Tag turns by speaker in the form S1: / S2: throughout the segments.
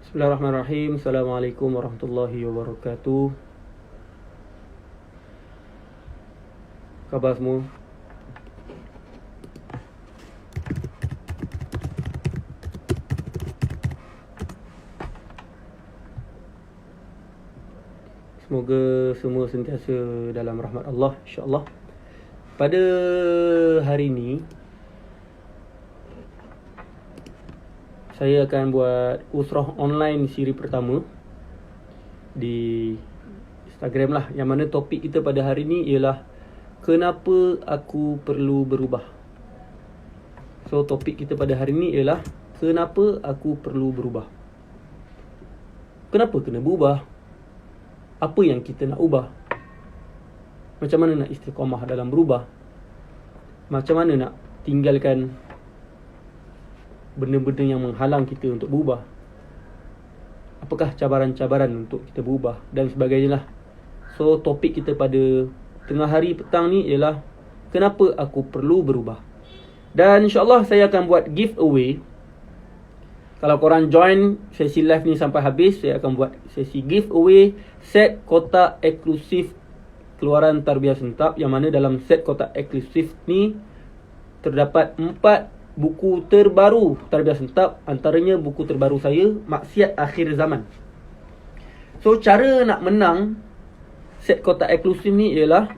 S1: Bismillahirrahmanirrahim. Assalamualaikum warahmatullahi wabarakatuh. Khabar semua? Semoga semua sentiasa dalam rahmat Allah, insya-Allah. Pada hari ini saya akan buat usrah online siri pertama di Instagram lah, yang mana topik kita pada hari ini ialah kenapa aku perlu berubah. So topik kita pada hari ini ialah kenapa aku perlu berubah. Kenapa kena berubah? Apa yang kita nak ubah? Macam mana nak istiqamah dalam berubah? Macam mana nak tinggalkan benda-benda yang menghalang kita untuk berubah? Apakah cabaran-cabaran untuk kita berubah dan sebagainya lah. So topik kita pada tengah hari petang ni ialah kenapa aku perlu berubah. Dan insyaAllah saya akan buat giveaway. Kalau korang join sesi live ni sampai habis, saya akan buat sesi giveaway set kotak eksklusif keluaran Tarbiyah Sentap, yang mana dalam set kotak eksklusif ni terdapat 4 buku terbaru Tarbiyah Sentap. Antaranya buku terbaru saya, Maksiat Akhir Zaman. So cara nak menang set kotak eksklusif ni ialah,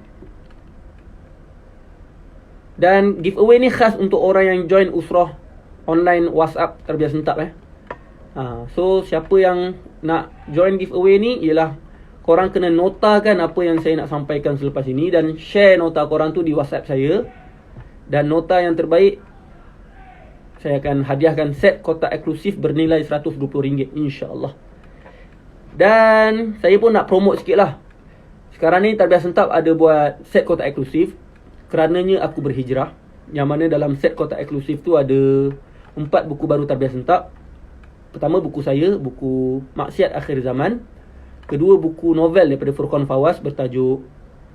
S1: dan giveaway ni khas untuk orang yang join usrah online WhatsApp Tarbiyah Sentap So siapa yang nak join giveaway ni ialah korang kena notakan apa yang saya nak sampaikan selepas ini dan share nota korang tu di WhatsApp saya. Dan nota yang terbaik, saya akan hadiahkan set kotak eksklusif bernilai RM120, insya-Allah. Dan saya pun nak promote sikit lah. Sekarang ni Tarbiyah Sentap ada buat set kotak eksklusif kerananya aku berhijrah, yang mana dalam set kotak eksklusif tu ada 4 buku baru Tarbiyah Sentap. Pertama buku saya, buku Maksiat Akhir Zaman. Kedua buku novel daripada Furqan Fawaz bertajuk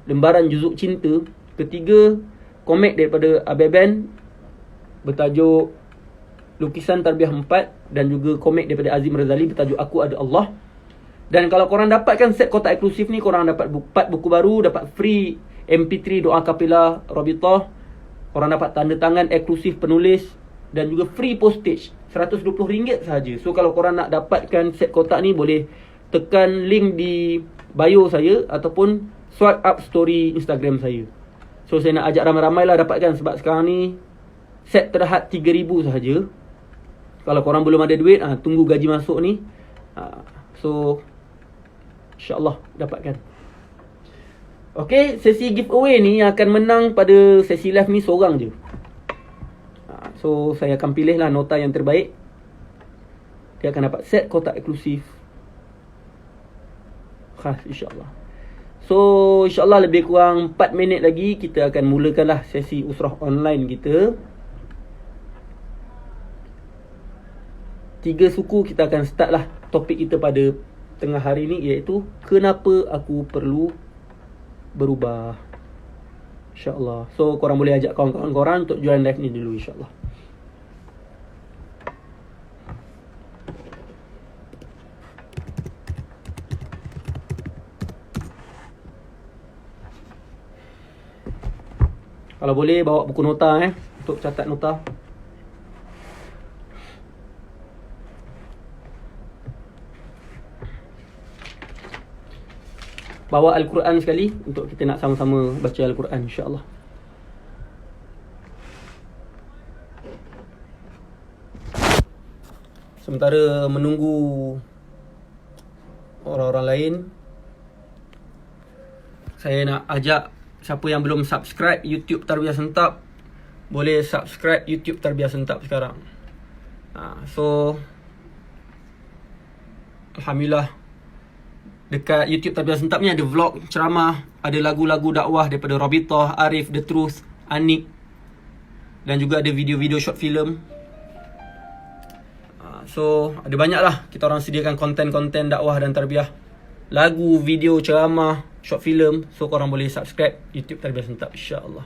S1: Lembaran Juzuk Cinta. Ketiga komik daripada Abeban bertajuk Lukisan Tarbiyah 4, dan juga komik daripada Azim Razali bertajuk Aku Ada Allah. Dan kalau korang dapatkan set kotak eksklusif ni, korang dapat 4 buku baru, dapat free MP3 doa kapila Rabitah, korang dapat tanda tangan eksklusif penulis, dan juga free postage RM120 sahaja. So kalau korang nak dapatkan set kotak ni, boleh tekan link di bio saya ataupun swipe up story Instagram saya. So saya nak ajak ramai-ramai lah dapatkan, sebab sekarang ni set terhad RM3,000 sahaja. Kalau korang belum ada duit, tunggu gaji masuk ni. So insya-Allah dapatkan. Okay, sesi giveaway ni akan menang pada sesi live ni seorang je. So saya akan pilih lah nota yang terbaik. Dia akan dapat set kotak eksklusif khas, insya-Allah. So insya-Allah lebih kurang 4 minit lagi kita akan mulakanlah sesi usrah online kita. 3 suku kita akan start lah topik kita pada tengah hari ni, iaitu kenapa aku perlu berubah, insya-Allah. So korang boleh ajak kawan-kawan korang untuk join live ni dulu, insya-Allah. Kalau boleh bawa buku nota untuk catat nota. Bawa Al-Quran sekali untuk kita nak sama-sama baca Al-Quran, insya-Allah. Sementara menunggu orang-orang lain, saya nak ajak siapa yang belum subscribe YouTube Tarbiyah Sentap, boleh subscribe YouTube Tarbiyah Sentap sekarang. So alhamdulillah, dekat YouTube Tarbiyah Sentap ni ada vlog, ceramah, ada lagu-lagu dakwah daripada Rabitah, Arif, The Truth, Anik, dan juga ada video-video short film. So ada banyak lah kita orang sediakan konten-konten dakwah dan tarbiyah, lagu, video, ceramah, short film. So korang boleh subscribe YouTube Tarbiyah Sentap, insya-Allah.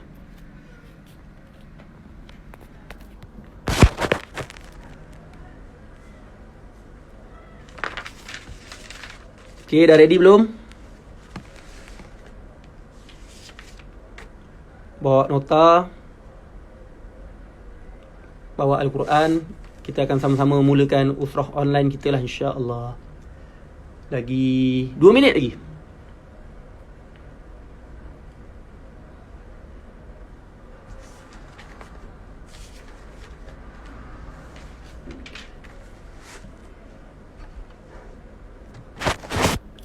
S1: Okay, dah ready belum? Bawa nota, bawa Al-Quran. Kita akan sama-sama mulakan usrah online kita lah, insya-Allah. Lagi 2 minit lagi.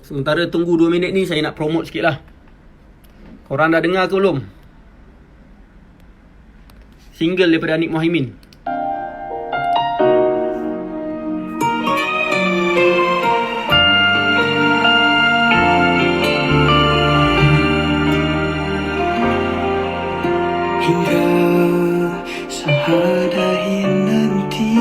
S1: Sementara tunggu 2 minit ni, saya nak promote sikit lah. Korang dah dengar ke belum single daripada Anik Muhaimin?
S2: Hingga sehari nanti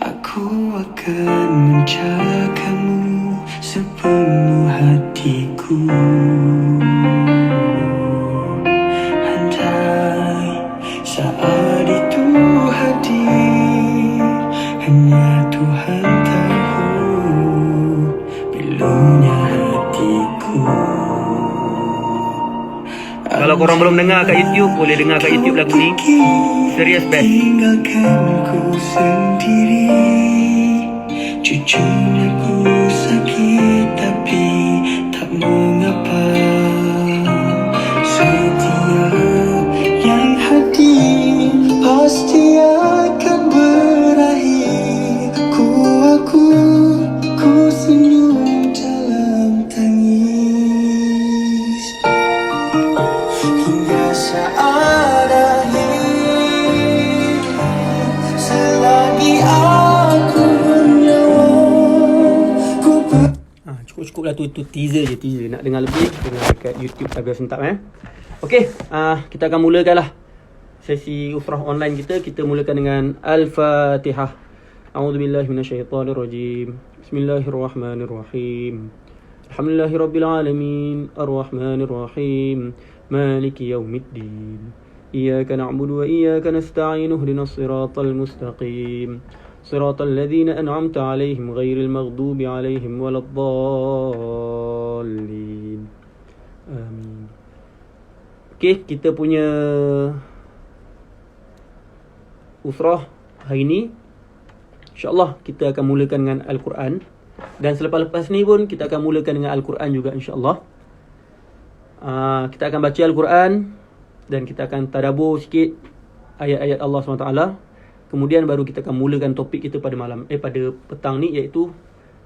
S2: aku akan menjagamu sepenuh hatiku. Andai saat itu hadir, hanya Tuhan tahu pilunya hatiku.
S1: Kalau korang belum dengar kat YouTube, boleh dengar kat YouTube lagu ni. Serious best.
S2: Tinggalkan ku sendiri. Jujurnya ku sakit tapi tak mengapa. Setiap yang hadir pasti akan berakhir. Ku senyum dalam tangis. Hingga saat akhir, selagi aku bernyawa,
S1: Cukup lah tu teaser je, teaser. Nak dengar lebih, dengar dekat YouTube Tabia Sentap Okay, kita akan mulakan lah sesi usrah online kita. Kita mulakan dengan Al-Fatihah. A'udzubillahi minasyaitonirrajim. Bismillahirrahmanirrahim. Alhamdulillahirabbil alamin, arrahmanirrahim, maliki yaumiddin. Iyyaka na'budu wa iyyaka nasta'in. Ihdinas siratal mustaqim. Siratal ladzina an'amta 'alaihim ghairil maghdubi 'alaihim waladdallin. Amin. Okey, kita punya usrah hari ni, insya-Allah kita akan mulakan dengan Al-Quran. Dan selepas-lepas ni pun kita akan mulakan dengan Al-Quran juga, insya-Allah. Kita akan baca Al-Quran dan kita akan tadabbur sikit ayat-ayat Allah SWT. Kemudian baru kita akan mulakan topik kita pada petang ni, iaitu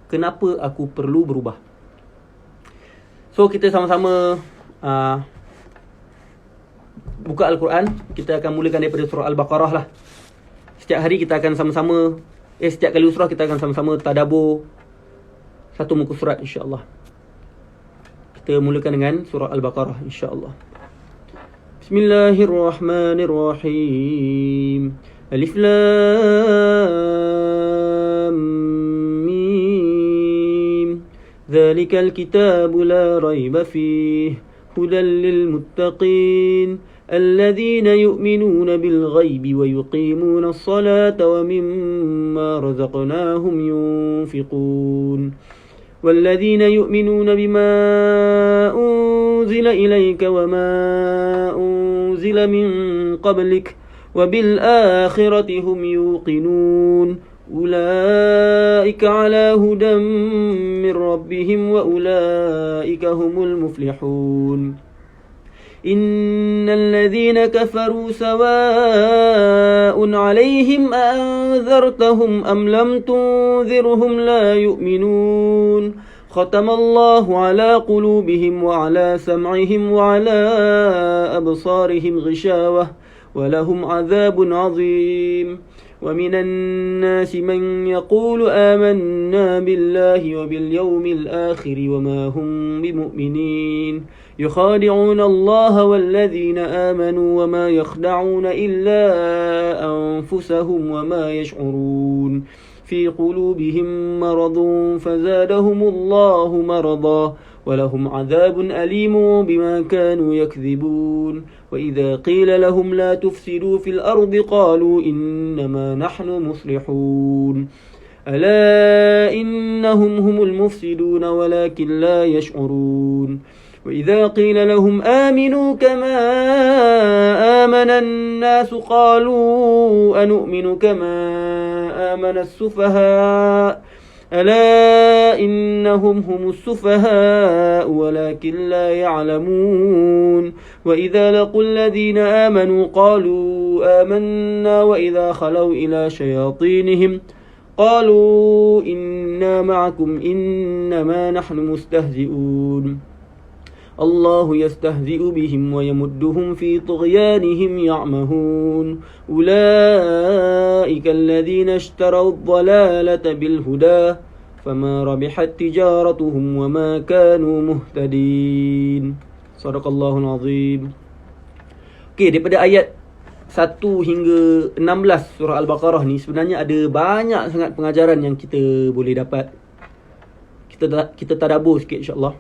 S1: kenapa aku perlu berubah. So kita sama-sama buka Al-Quran. Kita akan mulakan daripada surah Al-Baqarah lah. Setiap hari kita akan sama-sama setiap kali usrah kita akan sama-sama tadabbur satu muka surat, insya-Allah. Kita mulakan dengan surah Al-Baqarah, insya-Allah. Bismillahirrahmanirrahim. Alif Lam Mim. Dzalikal kitabu la raiba fihi hudan lil muttaqin الذين يؤمنون بالغيب ويقيمون الصلاة ومما رزقناهم ينفقون والذين يؤمنون بما أنزل إليك وما أنزل من قبلك وبالآخرة هم يوقنون أولئك على هدى من ربهم وأولئك هم المفلحون إن الذين كفروا سواء عليهم أأنذرتهم أم لم تنذرهم لا يؤمنون ختم الله على قلوبهم وعلى سمعهم وعلى أبصارهم غشاوة ولهم عذاب عظيم ومن الناس من يقول آمنا بالله وباليوم الآخر وما هم بمؤمنين يخادعون الله والذين آمنوا وما يخدعون إلا أنفسهم وما يشعرون في قلوبهم مرض فزادهم الله مرضا ولهم عذاب أليم بما كانوا يكذبون وإذا قيل لهم لا تفسدوا في الأرض قالوا إنما نحن مصلحون ألا إنهم هم المفسدون ولكن لا يشعرون وإذا قيل لهم آمنوا كما آمن الناس قالوا أنؤمن كما آمن السفهاء ألا إنهم هم السفهاء ولكن لا يعلمون وإذا لقوا الذين آمنوا قالوا آمنا وإذا خلوا إلى شياطينهم قالوا إنا معكم إنما نحن مستهزئون الله يستهزئ بهم ويمدهم في طغيانهم يعمهون أولئك الذين اشتروا الضلالة بالهدى فما ربحت تجارتهم وما كانوا مهتدين صدق الله العظيم. Okey, daripada ayat 1 hingga 16 surah Al-Baqarah ni sebenarnya ada banyak sangat pengajaran yang kita boleh dapat. Kita tadabbur sikit insya-Allah.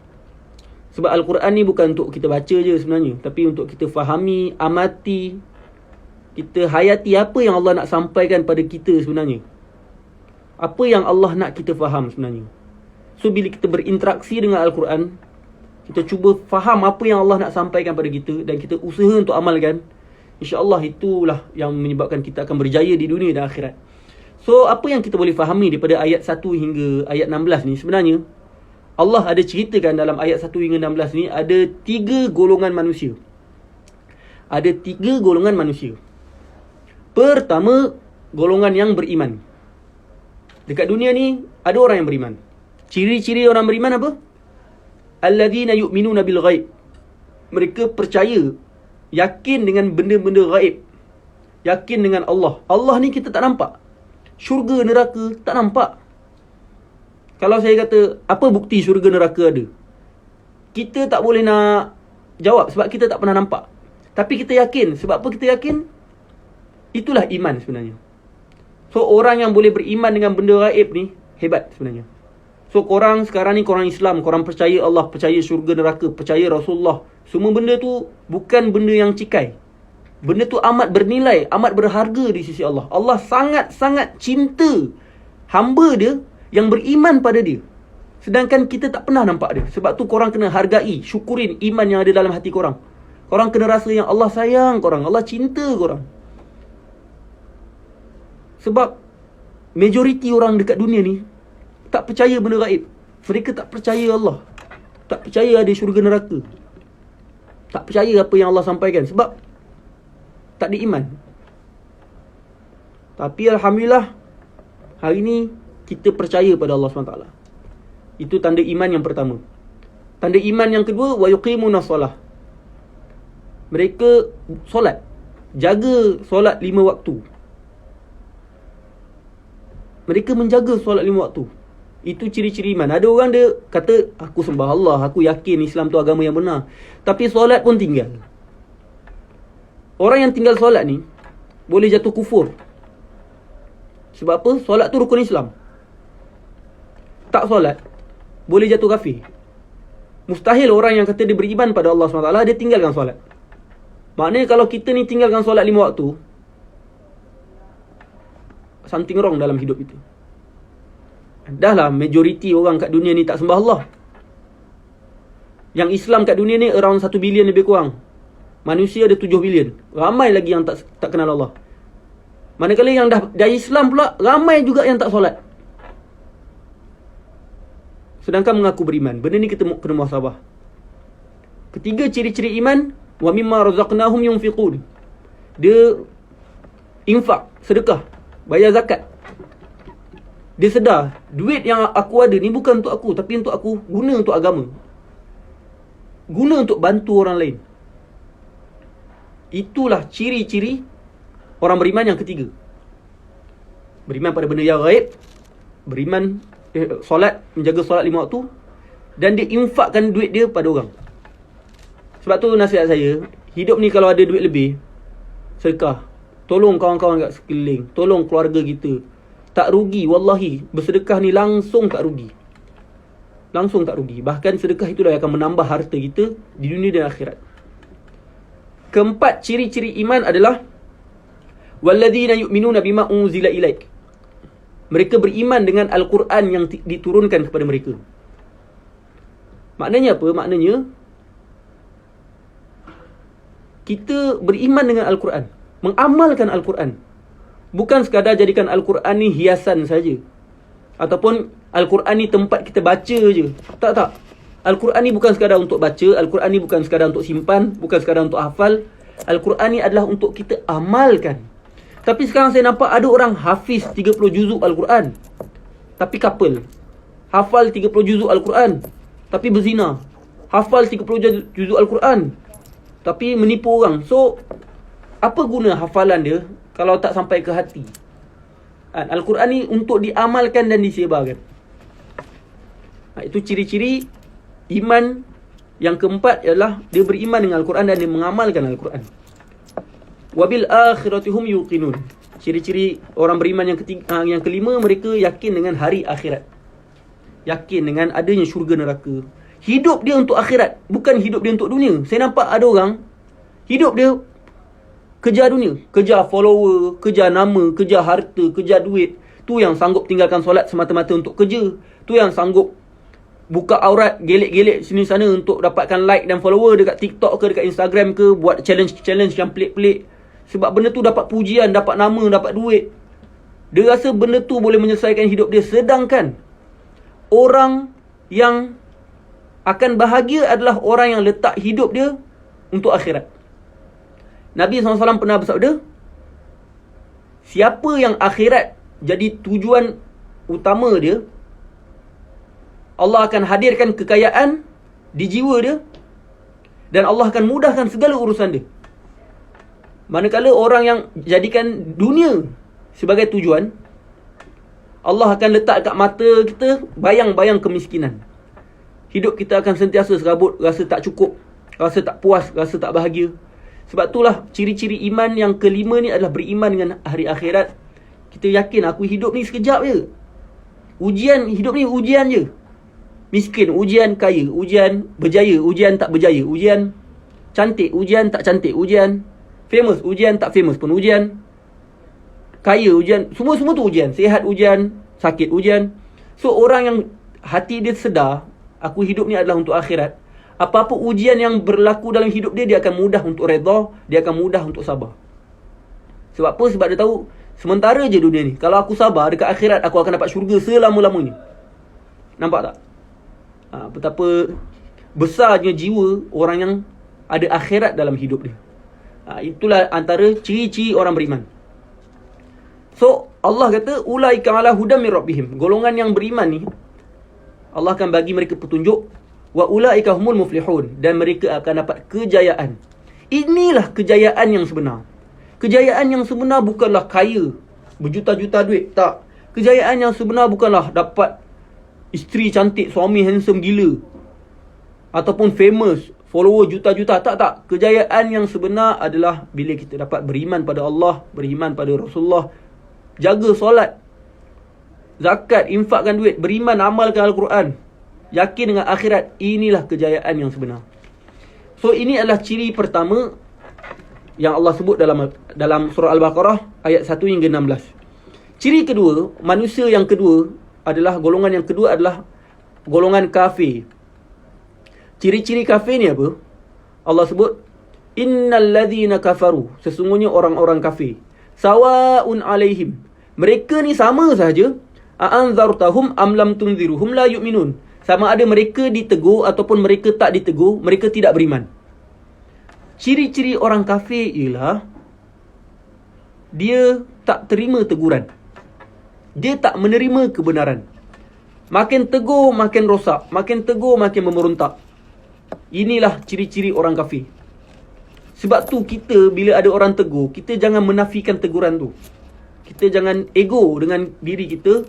S1: Sebab Al-Quran ni bukan untuk kita baca je sebenarnya, tapi untuk kita fahami, amati, kita hayati apa yang Allah nak sampaikan pada kita sebenarnya. Apa yang Allah nak kita faham sebenarnya. So bila kita berinteraksi dengan Al-Quran, kita cuba faham apa yang Allah nak sampaikan pada kita dan kita usaha untuk amalkan, insya-Allah itulah yang menyebabkan kita akan berjaya di dunia dan akhirat. So apa yang kita boleh fahami daripada ayat 1 hingga ayat 16 ni, sebenarnya Allah ada ceritakan dalam ayat 1 hingga 16 ni ada 3 golongan manusia. Ada 3 golongan manusia. Pertama, golongan yang beriman. Dekat dunia ni ada orang yang beriman. Ciri-ciri orang beriman apa? Alladzina yu'minuna bil ghaib. Mereka percaya, yakin dengan benda-benda gaib. Yakin dengan Allah. Allah ni kita tak nampak. Syurga, neraka tak nampak. Kalau saya kata, apa bukti syurga neraka ada? Kita tak boleh nak jawab sebab kita tak pernah nampak. Tapi kita yakin. Sebab apa kita yakin? Itulah iman sebenarnya. So, orang yang boleh beriman dengan benda gaib ni, hebat sebenarnya. So, korang sekarang ni, korang Islam, korang percaya Allah, percaya syurga neraka, percaya Rasulullah. Semua benda tu bukan benda yang cikai. Benda tu amat bernilai, amat berharga di sisi Allah. Allah sangat-sangat cinta hamba dia yang beriman pada dia. Sedangkan kita tak pernah nampak dia. Sebab tu korang kena hargai, syukurin iman yang ada dalam hati korang. Korang kena rasa yang Allah sayang korang, Allah cinta korang. Sebab majoriti orang dekat dunia ni tak percaya benda gaib. Mereka tak percaya Allah, tak percaya ada syurga neraka, tak percaya apa yang Allah sampaikan. Sebab tak ada iman. Tapi Alhamdulillah, hari ni kita percaya pada Allah SWT. Itu tanda iman yang pertama. Tanda iman yang kedua, wa yuqimuna solah. Mereka solat, jaga solat 5 waktu. Mereka menjaga solat 5 waktu. Itu ciri-ciri iman. Ada orang dia kata, aku sembah Allah, aku yakin Islam tu agama yang benar, tapi solat pun tinggal. Orang yang tinggal solat ni boleh jatuh kufur. Sebab apa? Solat tu rukun Islam. Tak solat boleh jatuh kafir. Mustahil orang yang kata dia beriman pada Allah SWT, dia tinggalkan solat. Maknanya kalau kita ni tinggalkan solat 5 waktu, something wrong dalam hidup kita. Dah lah majoriti orang kat dunia ni tak sembah Allah. Yang Islam kat dunia ni around 1 bilion lebih kurang. Manusia ada 7 bilion. Ramai lagi yang tak kenal Allah. Manakala yang dah Islam pula, ramai juga yang tak solat. Sedangkan mengaku beriman. Benda ni kita kena muhasabah. Ketiga ciri-ciri iman, wa mimma razaqnahum yunfiqun. Dia infak, sedekah, bayar zakat. Dia sedar, duit yang aku ada ni bukan untuk aku, tapi untuk aku guna untuk agama. Guna untuk bantu orang lain. Itulah ciri-ciri orang beriman yang ketiga. Beriman pada benda yang gaib, beriman solat, menjaga solat 5 waktu, dan dia infakkan duit dia pada orang. Sebab tu nasihat saya, hidup ni kalau ada duit lebih, sedekah. Tolong kawan-kawan kat sekeliling, tolong keluarga kita. Tak rugi, wallahi. Bersedekah ni langsung tak rugi. Langsung tak rugi. Bahkan sedekah itulah yang akan menambah harta kita di dunia dan akhirat. Keempat ciri-ciri iman adalah walladzina yu'minuna bima unzila ilaik. Mereka beriman dengan Al-Quran yang diturunkan kepada mereka. Maknanya apa? Maknanya kita beriman dengan Al-Quran, mengamalkan Al-Quran. Bukan sekadar jadikan Al-Quran ni hiasan saja, ataupun Al-Quran ni tempat kita baca je. Tak. Al-Quran ni bukan sekadar untuk baca. Al-Quran ni bukan sekadar untuk simpan, bukan sekadar untuk hafal. Al-Quran ni adalah untuk kita amalkan. Tapi sekarang saya nampak ada orang hafiz 30 juzuk Al-Quran, tapi couple. Hafal 30 juzuk Al-Quran, tapi berzina. Hafal 30 juzuk Al-Quran, tapi menipu orang. So, apa guna hafalan dia kalau tak sampai ke hati? Al-Quran ni untuk diamalkan dan disebarkan. Itu ciri-ciri iman yang keempat, ialah dia beriman dengan Al-Quran dan dia mengamalkan Al-Quran. Wabil akhiratihum yuqinun. Ciri-ciri orang beriman yang kelima, mereka yakin dengan hari akhirat. Yakin dengan adanya syurga neraka. Hidup dia untuk akhirat, bukan hidup dia untuk dunia. Saya nampak ada orang hidup dia kejar dunia, kejar follower, kejar nama, kejar harta, kejar duit. Tu yang sanggup tinggalkan solat semata-mata untuk kerja. Tu yang sanggup buka aurat, gelek-gelek sini sana untuk dapatkan like dan follower dekat TikTok ke, dekat Instagram ke, buat challenge-challenge yang pelik-pelik. Sebab benda tu dapat pujian, dapat nama, dapat duit. Dia rasa benda tu boleh menyelesaikan hidup dia. Sedangkan orang yang akan bahagia adalah orang yang letak hidup dia untuk akhirat. Nabi SAW pernah bersabda, siapa yang akhirat jadi tujuan utama dia, Allah akan hadirkan kekayaan di jiwa dia, dan Allah akan mudahkan segala urusan dia. Manakala orang yang jadikan dunia sebagai tujuan, Allah akan letak kat mata kita bayang-bayang kemiskinan. Hidup kita akan sentiasa serabut, rasa tak cukup, rasa tak puas, rasa tak bahagia. Sebab itulah ciri-ciri iman yang kelima ni adalah beriman dengan hari akhirat. Kita yakin aku hidup ni sekejap je. Ujian, hidup ni ujian je. Miskin, ujian kaya. Ujian berjaya, ujian tak berjaya. Ujian cantik, ujian tak cantik. Ujian famous, ujian tak famous pun ujian. Kaya, ujian. Semua tu ujian. Sihat, ujian. Sakit, ujian. So, orang yang hati dia sedar, aku hidup ni adalah untuk akhirat. Apa-apa ujian yang berlaku dalam hidup dia, dia akan mudah untuk redha, dia akan mudah untuk sabar. Sebab apa? Sebab dia tahu, sementara je dunia ni. Kalau aku sabar, dekat akhirat aku akan dapat syurga selama-lamanya. Nampak tak? Betapa besarnya jiwa orang yang ada akhirat dalam hidup dia. Itulah antara ciri-ciri orang beriman. So, Allah kata, ulaika ala hudam min rabbihim. Golongan yang beriman ni, Allah akan bagi mereka petunjuk. Wa ulaika humul muflihun. Dan mereka akan dapat kejayaan. Inilah kejayaan yang sebenar. Kejayaan yang sebenar bukanlah kaya, berjuta-juta duit. Tak. Kejayaan yang sebenar bukanlah dapat isteri cantik, suami handsome gila, ataupun famous, follower juta-juta. Tak. Kejayaan yang sebenar adalah bila kita dapat beriman pada Allah, beriman pada Rasulullah, jaga solat, zakat, infakkan duit, beriman, amalkan Al-Quran, yakin dengan akhirat. Inilah kejayaan yang sebenar. So, ini adalah ciri pertama yang Allah sebut dalam surah Al-Baqarah ayat 1 hingga 16. Ciri kedua, manusia yang kedua adalah, golongan yang kedua adalah golongan kafir. Ciri-ciri kafir ni apa? Allah sebut, innal ladzina kafaru, sesungguhnya orang-orang kafir, sawaun alaihim, mereka ni sama sahaja, a'anzartahum am lam tunziruhum la yu'minun, sama ada mereka ditegur ataupun mereka tak ditegur, mereka tidak beriman. Ciri-ciri orang kafir ialah dia tak terima teguran, dia tak menerima kebenaran. Makin tegur makin rosak, makin tegur makin memberontak. Inilah ciri-ciri orang kafir. Sebab tu kita bila ada orang tegur, kita jangan menafikan teguran tu. Kita jangan ego dengan diri kita.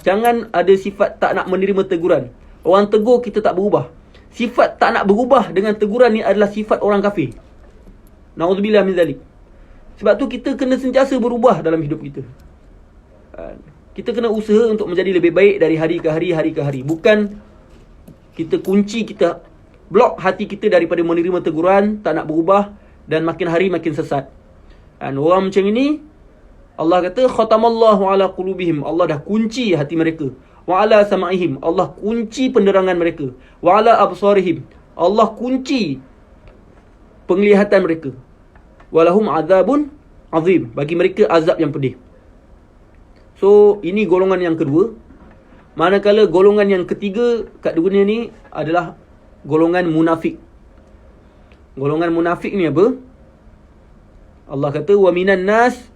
S1: Jangan ada sifat tak nak menerima teguran. Orang tegur kita tak berubah. Sifat tak nak berubah dengan teguran ni adalah sifat orang kafir. Na'udzubillah min zalik. Sebab tu kita kena sentiasa berubah dalam hidup kita. Kita kena usaha untuk menjadi lebih baik dari hari ke hari, hari ke hari. Bukan kita kunci, kita blok hati kita daripada menerima teguran, tak nak berubah, dan makin hari makin sesat. Dan orang macam ini, Allah kata khatamallahu ala qulubihim, Allah dah kunci hati mereka. Wa ala sam'ihim, Allah kunci penerangan mereka. Wa ala absarihim, Allah kunci penglihatan mereka. Walahum azabun azim, bagi mereka azab yang pedih. So ini golongan yang kedua. Manakala golongan yang ketiga kat dunia ni adalah golongan munafik. Golongan munafik ni apa? Allah kata wa minan nas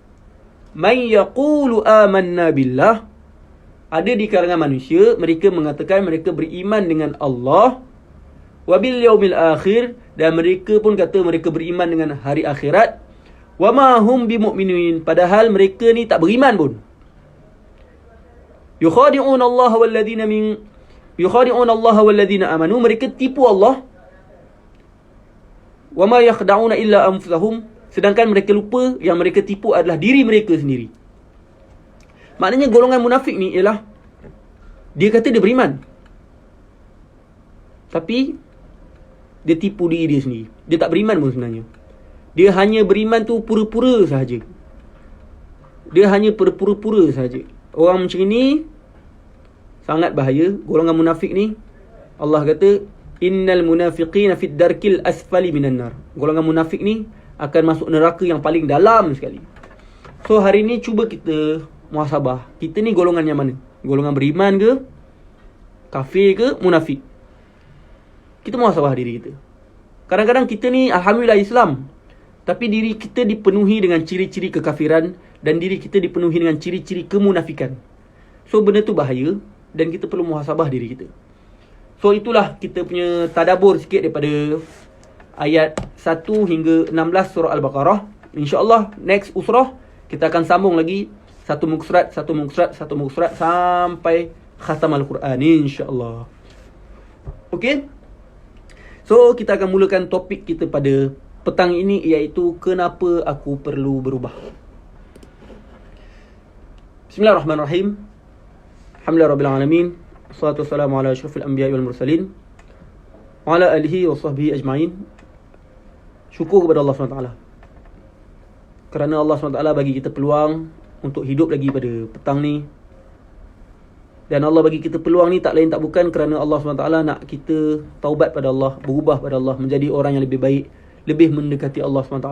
S1: man yaqulu amanna billah. Ada di kalangan manusia mereka mengatakan mereka beriman dengan Allah, wa bil yaumil akhir, dan mereka pun kata mereka beriman dengan hari akhirat. Wa ma hum bimu'minin, padahal mereka ni tak beriman pun. Yukhadi'un Allah walladzina amanu, mereka tipu Allah. Wa ma yakhda'una illa anfusahum, sedangkan mereka lupa yang mereka tipu adalah diri mereka sendiri. Maknanya golongan munafik ni ialah dia kata dia beriman, tapi dia tipu diri dia sendiri. Dia tak beriman pun sebenarnya. Dia hanya beriman tu pura-pura sahaja. Dia hanya pura-pura sahaja. Orang macam ni sangat bahaya. Golongan munafik ni Allah kata innal munafiqina fid darkil asfali minan nar. Golongan munafik ni akan masuk neraka yang paling dalam sekali. So hari ni cuba kita muhasabah. Kita ni golongan yang mana? Golongan beriman ke? Kafir ke? Munafik? Kita muhasabah diri kita. Kadang-kadang kita ni alhamdulillah Islam, tapi diri kita dipenuhi dengan ciri-ciri kekafiran dan diri kita dipenuhi dengan ciri-ciri kemunafikan. So benda tu bahaya dan kita perlu muhasabah diri kita. So itulah kita punya tadabbur sikit daripada ayat 1 hingga 16 surah Al-Baqarah. InsyaAllah next usrah kita akan sambung lagi satu muka surat sampai khatam Al-Quran, insyaAllah. Okay. So kita akan mulakan topik kita pada petang ini, iaitu kenapa aku perlu berubah. Bismillahirrahmanirrahim. Alhamdulillahirrabbilalamin. Assalatu wassalamu ala asyrafil anbiya wal mursalin wa ala alihi wa sahbihi ajma'in. Syukur kepada Allah SWT, kerana Allah SWT bagi kita peluang untuk hidup lagi pada petang ni. Dan Allah bagi kita peluang ni tak lain tak bukan kerana Allah SWT nak kita taubat pada Allah, berubah pada Allah, menjadi orang yang lebih baik, lebih mendekati Allah SWT.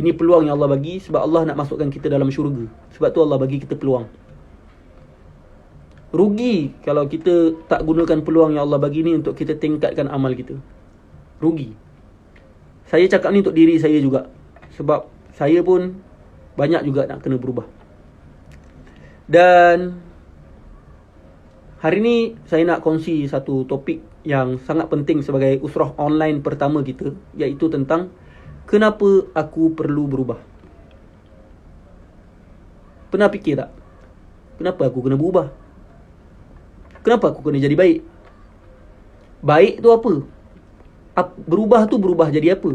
S1: Ini peluang yang Allah bagi sebab Allah nak masukkan kita dalam syurga. Sebab tu Allah bagi kita peluang. Rugi kalau kita tak gunakan peluang yang Allah bagi ni untuk kita tingkatkan amal kita. Rugi. Saya cakap ni untuk diri saya juga, sebab saya pun banyak juga nak kena berubah. Dan hari ni saya nak kongsi satu topik yang sangat penting sebagai usrah online pertama kita, iaitu tentang kenapa aku perlu berubah. Pernah fikir tak? Kenapa aku kena berubah? Kenapa aku kena jadi baik? Baik tu apa? Berubah tu berubah jadi apa?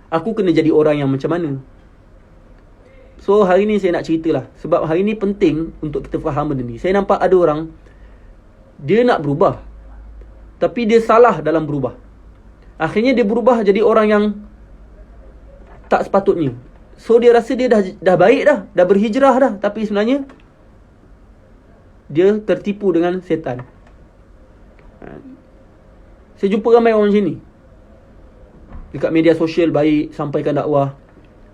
S1: Aku kena jadi orang yang macam mana? So hari ni saya nak ceritalah, sebab hari ni penting untuk kita faham benda ni. Saya nampak ada orang, dia nak berubah, tapi dia salah dalam berubah. Akhirnya dia berubah jadi orang yang tak sepatutnya. So dia rasa dia dah baik dah berhijrah dah, tapi sebenarnya dia tertipu dengan setan. Saya jumpa ramai orang macam ni. Dekat media sosial baik, sampaikan dakwah,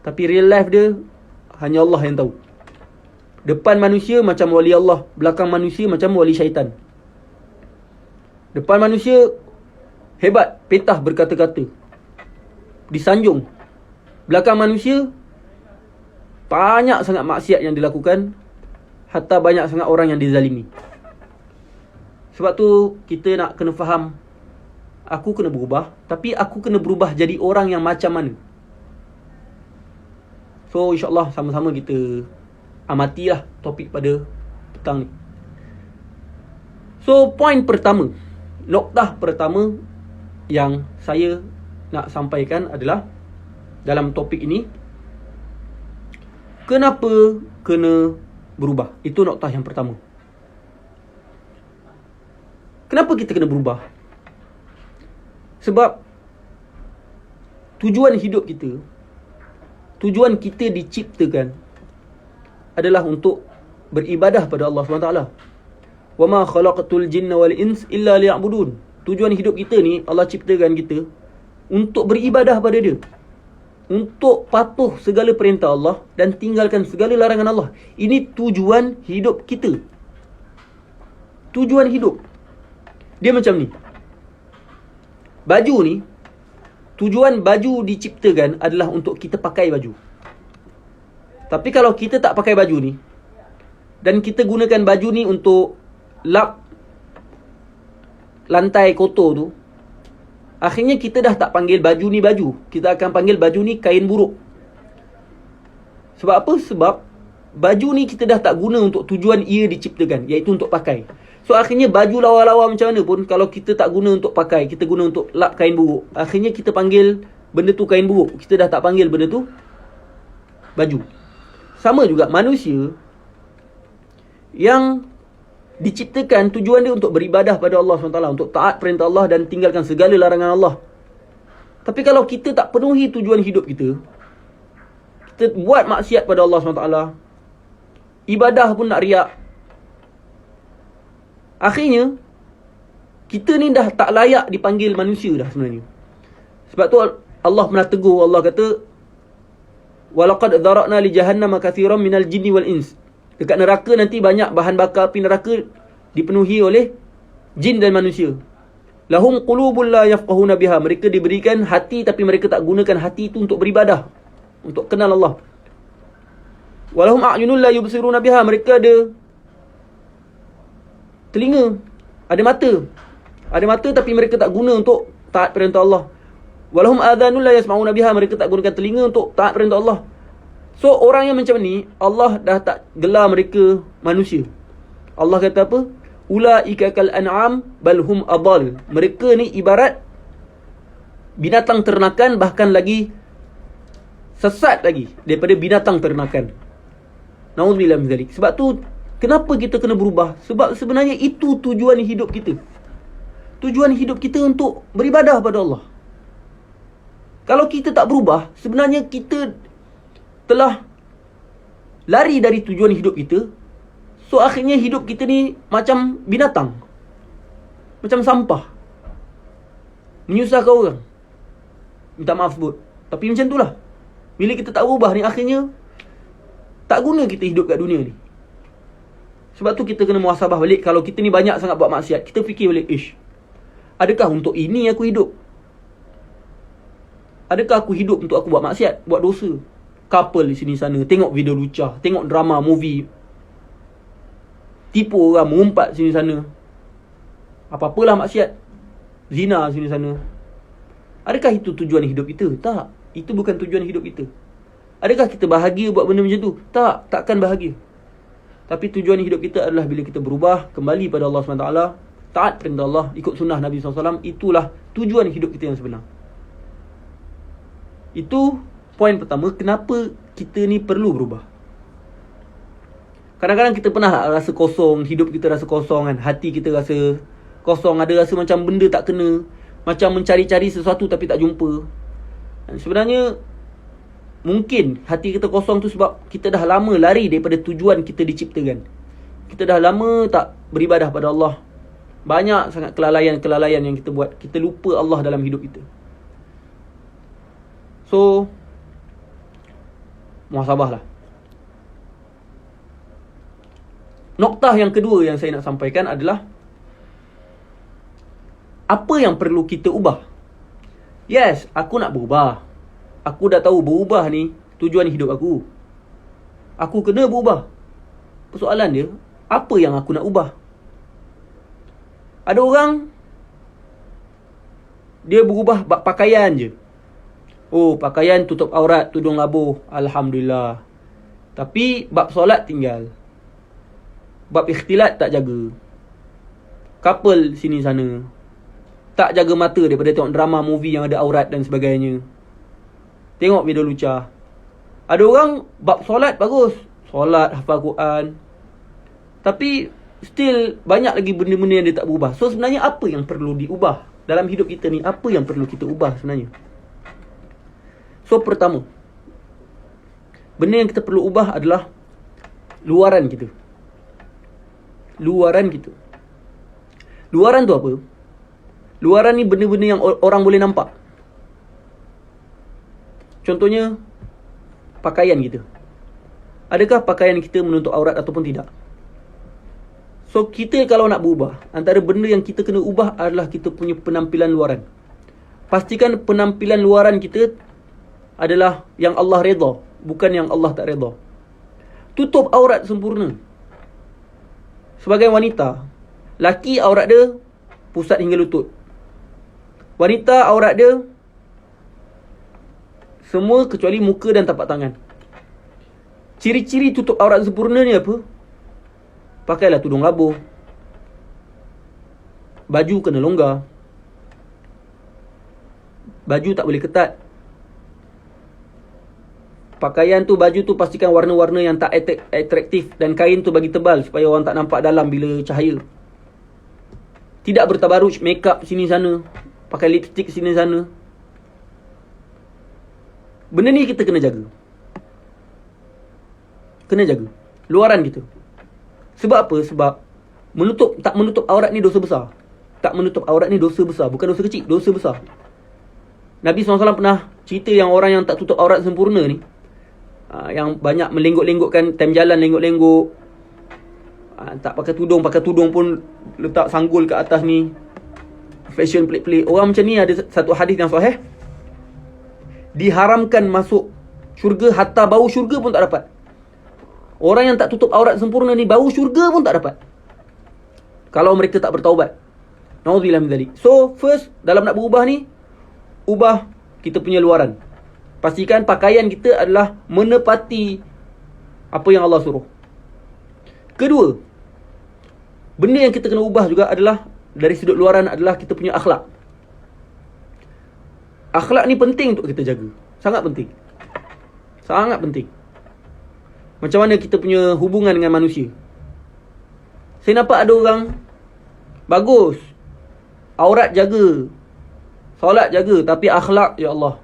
S1: tapi real life dia hanya Allah yang tahu. Depan manusia macam wali Allah, belakang manusia macam wali syaitan. Depan manusia hebat, petah berkata-kata, disanjung. Belakang manusia banyak sangat maksiat yang dilakukan, hatta banyak sangat orang yang dizalimi. Sebab tu kita nak kena faham, aku kena berubah, tapi aku kena berubah jadi orang yang macam mana. So insyaAllah sama-sama kita amatilah topik pada petang ni. So poin pertama, noktah pertama yang saya nak sampaikan adalah dalam topik ini, kenapa kena berubah. Itu noktah yang pertama. Kenapa kita kena berubah? Sebab tujuan hidup kita tujuan kita diciptakan adalah untuk beribadah pada Allah SWT. Wa ma khalaqatul jinna wal ins illa liya'budun. Tujuan hidup kita ni, Allah ciptakan kita untuk beribadah pada Dia, untuk patuh segala perintah Allah dan tinggalkan segala larangan Allah. Ini tujuan hidup kita. Tujuan hidup dia macam ni. Baju ni, tujuan baju diciptakan adalah untuk kita pakai baju. Tapi kalau kita tak pakai baju ni dan kita gunakan baju ni untuk lap lantai kotor tu, akhirnya kita dah tak panggil baju ni baju. Kita akan panggil baju ni kain buruk. Sebab apa? Sebab baju ni kita dah tak guna untuk tujuan ia diciptakan, iaitu untuk pakai. So akhirnya baju lawa-lawa macam mana pun, kalau kita tak guna untuk pakai, kita guna untuk lap kain buruk, akhirnya kita panggil benda tu kain buruk. Kita dah tak panggil benda tu baju. Sama juga manusia yang diciptakan tujuan dia untuk beribadah pada Allah SWT, untuk taat perintah Allah dan tinggalkan segala larangan Allah. Tapi kalau kita tak penuhi tujuan hidup kita, kita buat maksiat pada Allah SWT, ibadah pun nak riak, akhirnya kita ni dah tak layak dipanggil manusia dah sebenarnya. Sebab tu Allah pernah tegur. Allah kata, walaqad dhara'na li jahannama katsiran minal jinni wal ins. Dekat neraka nanti banyak bahan bakar api neraka dipenuhi oleh jin dan manusia. Lahum qulubun la yafqahuna biha. Mereka diberikan hati tapi mereka tak gunakan hati itu untuk beribadah, untuk kenal Allah. Walahum a'yunun la yubsiruna biha. Mereka ada telinga, ada mata. Ada mata tapi mereka tak guna untuk taat perintah Allah. Walahum adhanun la yasma'una biha. Mereka tak gunakan telinga untuk taat perintah Allah. So orang yang macam ni, Allah dah tak gelar mereka manusia. Allah kata apa? Ulaika kal an'am bal hum adall. Mereka ni ibarat binatang ternakan, bahkan lagi sesat lagi daripada binatang ternakan. Nauzubillah min zalik. Sebab tu kenapa kita kena berubah? Sebab sebenarnya itu tujuan hidup kita. Tujuan hidup kita untuk beribadah pada Allah. Kalau kita tak berubah, sebenarnya kita telah lari dari tujuan hidup kita. So akhirnya hidup kita ni macam binatang, macam sampah, menyusahkan orang. Minta maaf sebut, tapi macam itulah. Bila kita tak berubah ni, akhirnya tak guna kita hidup kat dunia ni. Sebab tu kita kena muhasabah balik. Kalau kita ni banyak sangat buat maksiat, kita fikir balik, adakah untuk ini aku hidup? Adakah aku hidup untuk aku buat maksiat, buat dosa? Couple di sini sana, tengok video lucah, tengok drama, movie, tipu orang, mengumpat sini sana, apa-apalah maksiat, zina sini sana. Adakah itu tujuan hidup kita? Tak, itu bukan tujuan hidup kita. Adakah kita bahagia buat benda macam tu? Tak, takkan bahagia. Tapi tujuan hidup kita adalah bila kita berubah kembali pada Allah SWT, taat perintah Allah, ikut sunnah Nabi SAW. Itulah tujuan hidup kita yang sebenar. Itu poin pertama, kenapa kita ni perlu berubah. Kadang-kadang kita pernah rasa kosong, hidup kita rasa kosong kan, hati kita rasa kosong, ada rasa macam benda tak kena, macam mencari-cari sesuatu tapi tak jumpa. Dan sebenarnya mungkin hati kita kosong tu sebab kita dah lama lari daripada tujuan kita diciptakan. Kita dah lama tak beribadah pada Allah. Banyak sangat kelalaian-kelalaian yang kita buat. Kita lupa Allah dalam hidup kita. So muhasabahlah. Noktah yang kedua yang saya nak sampaikan adalah apa yang perlu kita ubah. Yes, aku nak berubah. Aku dah tahu berubah ni tujuan hidup aku. Aku kena berubah. Persoalan dia, apa yang aku nak ubah? Ada orang dia berubah bab pakaian je. Oh, pakaian tutup aurat, tudung labuh, alhamdulillah. Tapi bab solat tinggal. Bab ikhtilat tak jaga. Couple sini sana, tak jaga mata daripada tengok drama, movie yang ada aurat dan sebagainya. Tengok video lucah. Ada orang bab solat bagus, solat, hafal Quran, tapi still banyak lagi benda-benda yang dia tak berubah. So sebenarnya apa yang perlu diubah dalam hidup kita ni? Apa yang perlu kita ubah sebenarnya? So pertama, benda yang kita perlu ubah adalah luaran kita. Luaran kita. Luaran tu apa? Luaran ni benda-benda yang orang boleh nampak. Contohnya, pakaian kita. Adakah pakaian kita menutup aurat ataupun tidak? So, kita kalau nak berubah, antara benda yang kita kena ubah adalah kita punya penampilan luaran. Pastikan penampilan luaran kita adalah yang Allah redha, bukan yang Allah tak redha. Tutup aurat sempurna. Sebagai wanita, laki aurat dia pusat hingga lutut. Wanita aurat dia semua kecuali muka dan tapak tangan. Ciri-ciri tutup aurat sempurna ni apa? Pakailah tudung labuh. Baju kena longgar. Baju tak boleh ketat. Pakaian tu, baju tu pastikan warna-warna yang tak atraktif. Dan kain tu bagi tebal supaya orang tak nampak dalam bila cahaya. Tidak bertabaruj, make up sini sana, pakai lipstick sini sana. Benda ni kita kena jaga. Kena jaga luaran kita. Sebab apa? Sebab tak menutup aurat ni dosa besar. Tak menutup aurat ni dosa besar. Bukan dosa kecil, dosa besar. Nabi SAW pernah cerita yang orang yang tak tutup aurat sempurna ni, yang banyak melenggok-lenggokkan, time jalan lenggok-lenggok, tak pakai tudung pun letak sanggul kat atas ni, fashion pelik-pelik. Orang macam ni ada satu hadis yang sahih, diharamkan masuk syurga, hatta bau syurga pun tak dapat. Orang yang tak tutup aurat sempurna ni, bau syurga pun tak dapat kalau mereka tak bertaubat. Na'udzubillah min dzalik. So first, dalam nak berubah ni, ubah kita punya luaran. Pastikan pakaian kita adalah menepati apa yang Allah suruh. Kedua, benda yang kita kena ubah juga adalah, dari sudut luaran, adalah kita punya akhlak. Akhlak ni penting untuk kita jaga. Sangat penting. Sangat penting. Macam mana kita punya hubungan dengan manusia. Saya nampak ada orang bagus, aurat jaga, solat jaga, tapi akhlak, ya Allah.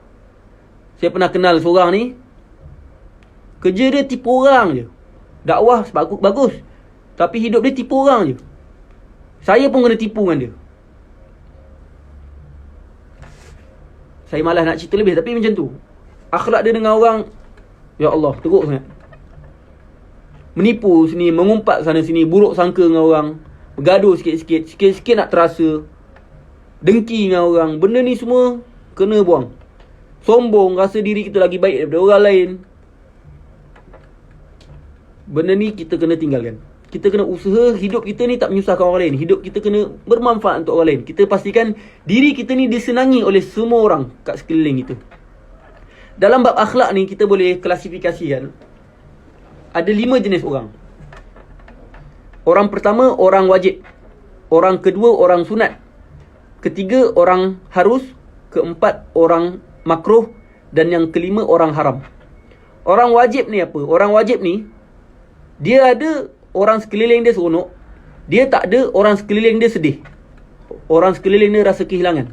S1: Saya pernah kenal seorang ni, kerja dia tipu orang je. Dakwah bagus, tapi hidup dia tipu orang je. Saya pun kena tipu dengan dia. Saya malas nak cerita lebih, tapi macam tu. Akhlak dia dengan orang, ya Allah, teruk sangat. Menipu sini, mengumpat sana sini, buruk sangka dengan orang, bergaduh sikit-sikit, sikit-sikit nak terasa, dengki dengan orang. Benda ni semua kena buang. Sombong, rasa diri kita lagi baik daripada orang lain. Benda ni kita kena tinggalkan. Kita kena usaha hidup kita ni tak menyusahkan orang lain. Hidup kita kena bermanfaat untuk orang lain. Kita pastikan diri kita ni disenangi oleh semua orang kat sekeliling kita. Dalam bab akhlak ni, kita boleh klasifikasikan ada 5 jenis orang. Orang pertama, orang wajib. Orang kedua, orang sunat. Ketiga, orang harus. Keempat, orang makruh. Dan yang kelima, orang haram. Orang wajib ni apa? Orang wajib ni, dia ada orang sekeliling dia seronok, dia tak ada orang sekeliling dia sedih, orang sekeliling dia rasa kehilangan.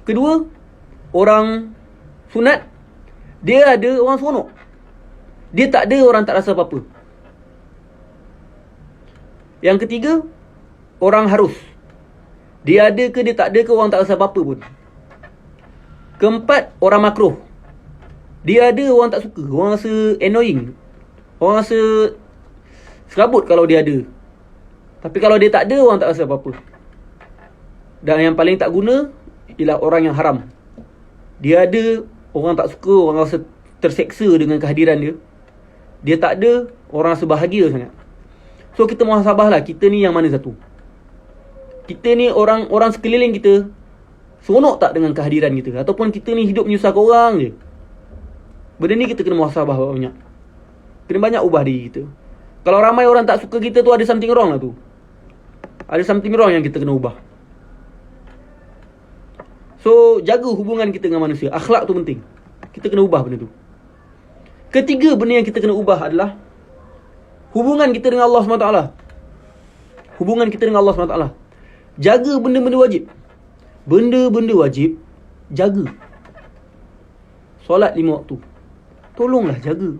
S1: Kedua, orang sunat, dia ada orang seronok, dia tak ada orang tak rasa apa-apa. Yang ketiga, orang harus, dia ada ke dia tak ada ke orang tak rasa apa-apa pun. Keempat, orang makruh, dia ada orang tak suka, orang rasa annoying, orang rasa serabut kalau dia ada. Tapi kalau dia tak ada, orang tak rasa apa-apa. Dan yang paling tak guna ialah orang yang haram. Dia ada, orang tak suka, orang rasa terseksa dengan kehadiran dia. Dia tak ada, orang rasa bahagia sangat. So kita muhasabahlah, kita ni yang mana satu? Kita ni orang sekeliling kita seronok tak dengan kehadiran kita? Ataupun kita ni hidup menyusahkan orang je? Benda ni kita kena muhasabah banyak. Kena banyak ubah diri kita. Kalau ramai orang tak suka kita tu, ada something wrong lah tu. Ada something wrong yang kita kena ubah. So, jaga hubungan kita dengan manusia. Akhlak tu penting. Kita kena ubah benda tu. Ketiga benda yang kita kena ubah adalah hubungan kita dengan Allah SWT. Hubungan kita dengan Allah SWT. Jaga benda-benda wajib. Benda-benda wajib, jaga. Solat 5 waktu. Tolonglah jaga.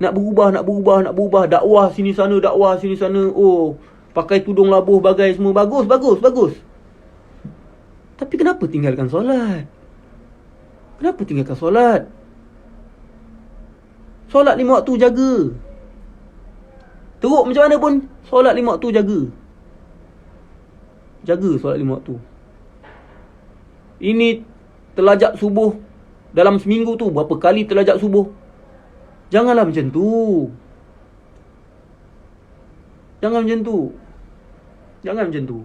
S1: Nak berubah, dakwah sini sana. Oh, pakai tudung labuh bagai semua, bagus. Tapi kenapa tinggalkan solat? Solat 5 waktu jaga. Teruk macam mana pun, solat 5 waktu jaga. Jaga solat 5 waktu. Ini telajak subuh dalam seminggu tu berapa kali telajak subuh? Janganlah macam tu. Jangan macam tu.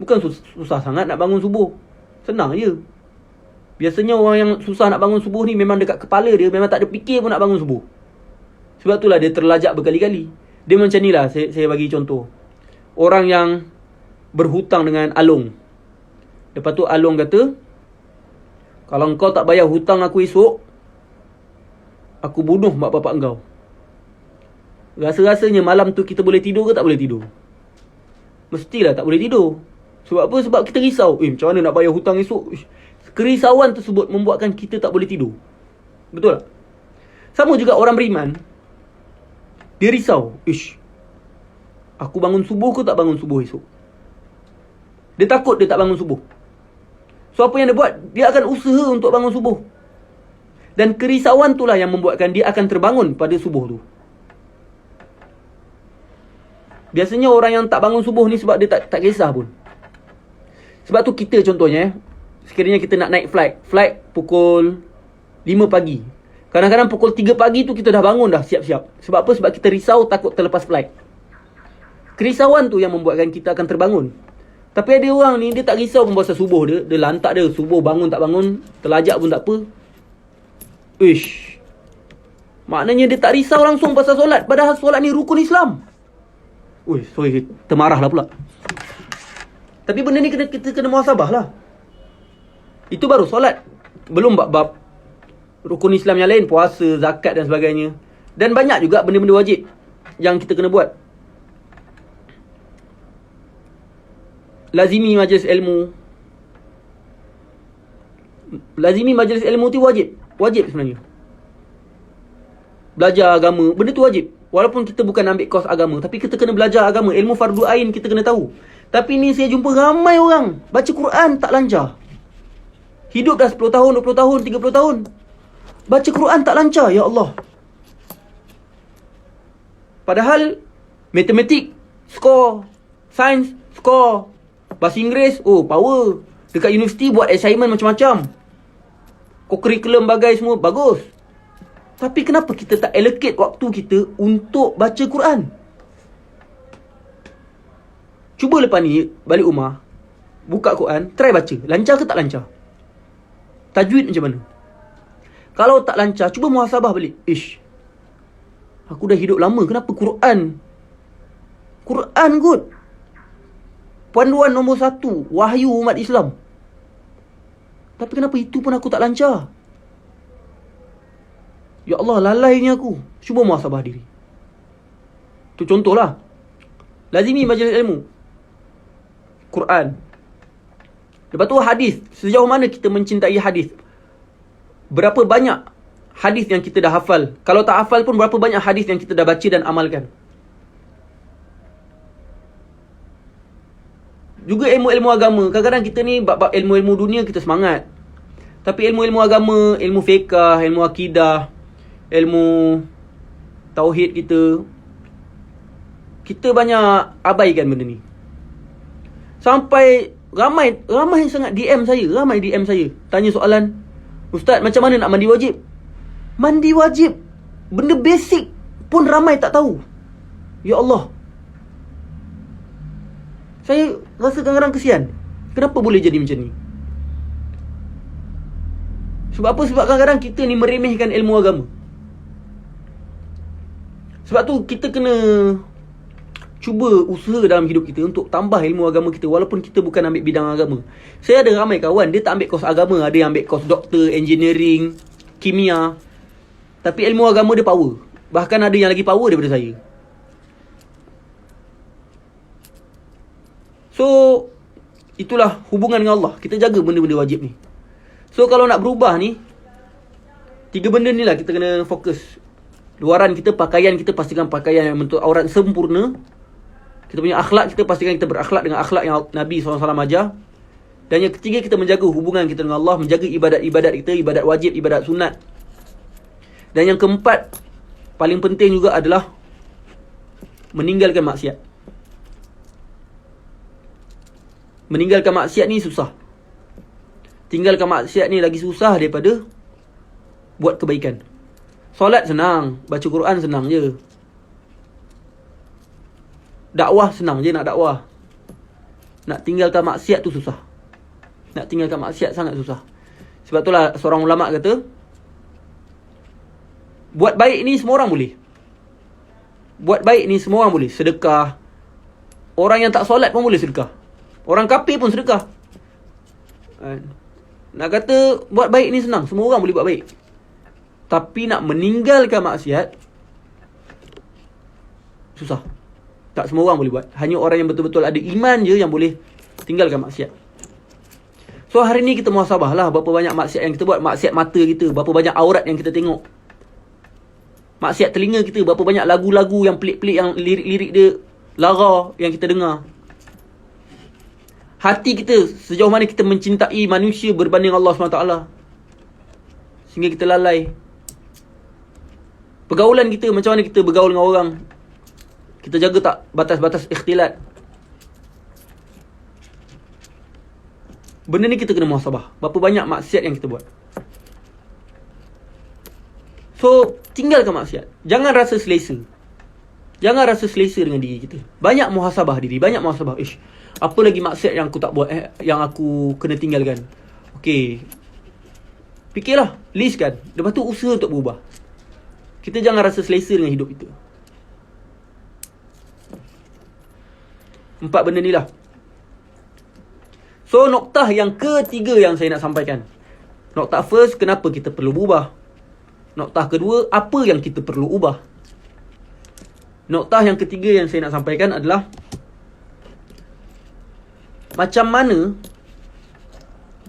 S1: Bukan susah sangat nak bangun subuh. Senang je. Biasanya orang yang susah nak bangun subuh ni memang dekat kepala dia, memang tak ada fikir pun nak bangun subuh. Sebab itulah dia terlajak berkali-kali. Dia macam ni lah, saya bagi contoh. Orang yang berhutang dengan Along. Lepas tu Along kata, kalau kau tak bayar hutang aku esok, aku bunuh mak bapak kau. Rasa-rasanya malam tu kita boleh tidur ke tak boleh tidur? Mestilah tak boleh tidur. Sebab apa? Sebab kita risau. Macam mana nak bayar hutang esok? Kerisauan tersebut membuatkan kita tak boleh tidur. Betul tak? Sama juga orang beriman. Dia risau. Aku bangun subuh ke tak bangun subuh esok? Dia takut dia tak bangun subuh. So apa yang dia buat? Dia akan usaha untuk bangun subuh. Dan kerisauan itulah yang membuatkan dia akan terbangun pada subuh tu. Biasanya orang yang tak bangun subuh ni sebab dia tak kisah pun. Sebab tu kita contohnya, sekiranya kita nak naik flight pukul 5 pagi. Kadang-kadang pukul 3 pagi tu kita dah bangun dah siap-siap. Sebab apa? Sebab kita risau takut terlepas flight. Kerisauan tu yang membuatkan kita akan terbangun. Tapi ada orang ni, dia tak risau pun pasal subuh dia. Dia lantak dia, subuh bangun tak bangun, terlajak pun tak apa. Maknanya dia tak risau langsung pasal solat. Padahal solat ni rukun Islam. Sorry, termarah lah pula. Tapi benda ni kita kena muhasabah lah. Itu baru solat. Belum bab rukun Islam yang lain, puasa, zakat dan sebagainya. Dan banyak juga benda-benda wajib yang kita kena buat. Lazimi majlis ilmu. Lazimi majlis ilmu tu wajib. Wajib sebenarnya. Belajar agama, benda tu wajib. Walaupun kita bukan ambil kos agama, tapi kita kena belajar agama. Ilmu fardu ain kita kena tahu. Tapi ni saya jumpa ramai orang baca Quran tak lancar. Hidup dah 10 tahun, 20 tahun, 30 tahun. Baca Quran tak lancar, ya Allah. Padahal matematik skor, sains skor, bahasa Inggeris power. Dekat universiti buat assignment macam-macam. Kurikulum bagai semua bagus. Tapi kenapa kita tak allocate waktu kita untuk baca Quran? Cuba lepas ni balik rumah, buka Quran, try baca. Lancar ke tak lancar? Tajwid macam mana? Kalau tak lancar, cuba muhasabah balik. Aku dah hidup lama, kenapa Quran kot? Panduan nombor 1, wahyu umat Islam. Tapi kenapa itu pun aku tak lancar? Ya Allah, lalainya aku. Cuba muhasabah diri. Itu contohlah. Lazimi majlis ilmu, Quran. Lepas tu hadis. Sejauh mana kita mencintai hadis? Berapa banyak hadis yang kita dah hafal? Kalau tak hafal pun, berapa banyak hadis yang kita dah baca dan amalkan? Juga ilmu-ilmu agama. Kadang-kadang kita ni bab ilmu-ilmu dunia kita semangat. Tapi ilmu-ilmu agama, ilmu fiqah, ilmu akidah, ilmu tauhid kita banyak abaikan benda ni. Sampai ramai sangat DM saya. Tanya soalan, Ustaz, macam mana nak mandi wajib? Mandi wajib, benda basic pun ramai tak tahu. Ya Allah. Saya rasa kadang-kadang kesian. Kenapa boleh jadi macam ni? Sebab apa? Sebab kadang-kadang kita ni meremehkan ilmu agama. Sebab tu kita kena cuba usaha dalam hidup kita untuk tambah ilmu agama kita, walaupun kita bukan ambil bidang agama. Saya ada ramai kawan, dia tak ambil kos agama. Ada yang ambil kos doktor, engineering, kimia. Tapi ilmu agama dia power. Bahkan ada yang lagi power daripada saya. So, itulah hubungan dengan Allah. Kita jaga benda-benda wajib ni. So, kalau nak berubah ni, Tiga benda ni lah kita kena fokus. Luaran kita, pakaian kita, pastikan pakaian yang bentuk aurat sempurna. Kita punya akhlak, kita pastikan kita berakhlak dengan akhlak yang Nabi SAW ajar. Dan yang ketiga, kita menjaga hubungan kita dengan Allah, menjaga ibadat-ibadat kita, ibadat wajib, ibadat sunat. Dan yang keempat, paling penting juga adalah meninggalkan maksiat. Meninggalkan maksiat ni susah. Tinggalkan maksiat ni lagi susah daripada buat kebaikan. Solat senang, baca Quran senang je. Dakwah senang je nak dakwah. Nak tinggalkan maksiat tu susah. Nak tinggalkan maksiat sangat susah. Sebab itulah seorang ulama kata, buat baik ni semua orang boleh. Buat baik ni semua orang boleh. Sedekah. Orang yang tak solat pun boleh sedekah. Orang kafir pun sedekah. Nak kata buat baik ni senang, semua orang boleh buat baik. Tapi nak meninggalkan maksiat susah. Tak semua orang boleh buat. Hanya orang yang betul-betul ada iman je yang boleh tinggalkan maksiat. So hari ni kita muhasabah lah berapa banyak maksiat yang kita buat. Maksiat mata kita, berapa banyak aurat yang kita tengok. Maksiat telinga kita, berapa banyak lagu-lagu yang pelik-pelik, yang lirik-lirik dia lara yang kita dengar. Hati kita, sejauh mana kita mencintai manusia berbanding Allah SWT, sehingga kita lalai. Pergaulan kita, macam mana kita bergaul dengan orang. Kita jaga tak batas-batas ikhtilat. Benda ni kita kena muhasabah. Berapa banyak maksiat yang kita buat. So, tinggalkan maksiat. Jangan rasa selesa. Jangan rasa selesa dengan diri kita. Banyak muhasabah diri. Banyak muhasabah. Apa lagi maksiat yang aku tak buat, yang aku kena tinggalkan. Okay, fikirlah, listkan. Lepas tu usaha untuk berubah. Kita jangan rasa selesa dengan hidup kita. 4 benda ni lah. So, noktah yang ketiga yang saya nak sampaikan. Noktah first, kenapa kita perlu berubah. Noktah kedua, apa yang kita perlu ubah. Noktah yang ketiga yang saya nak sampaikan adalah macam mana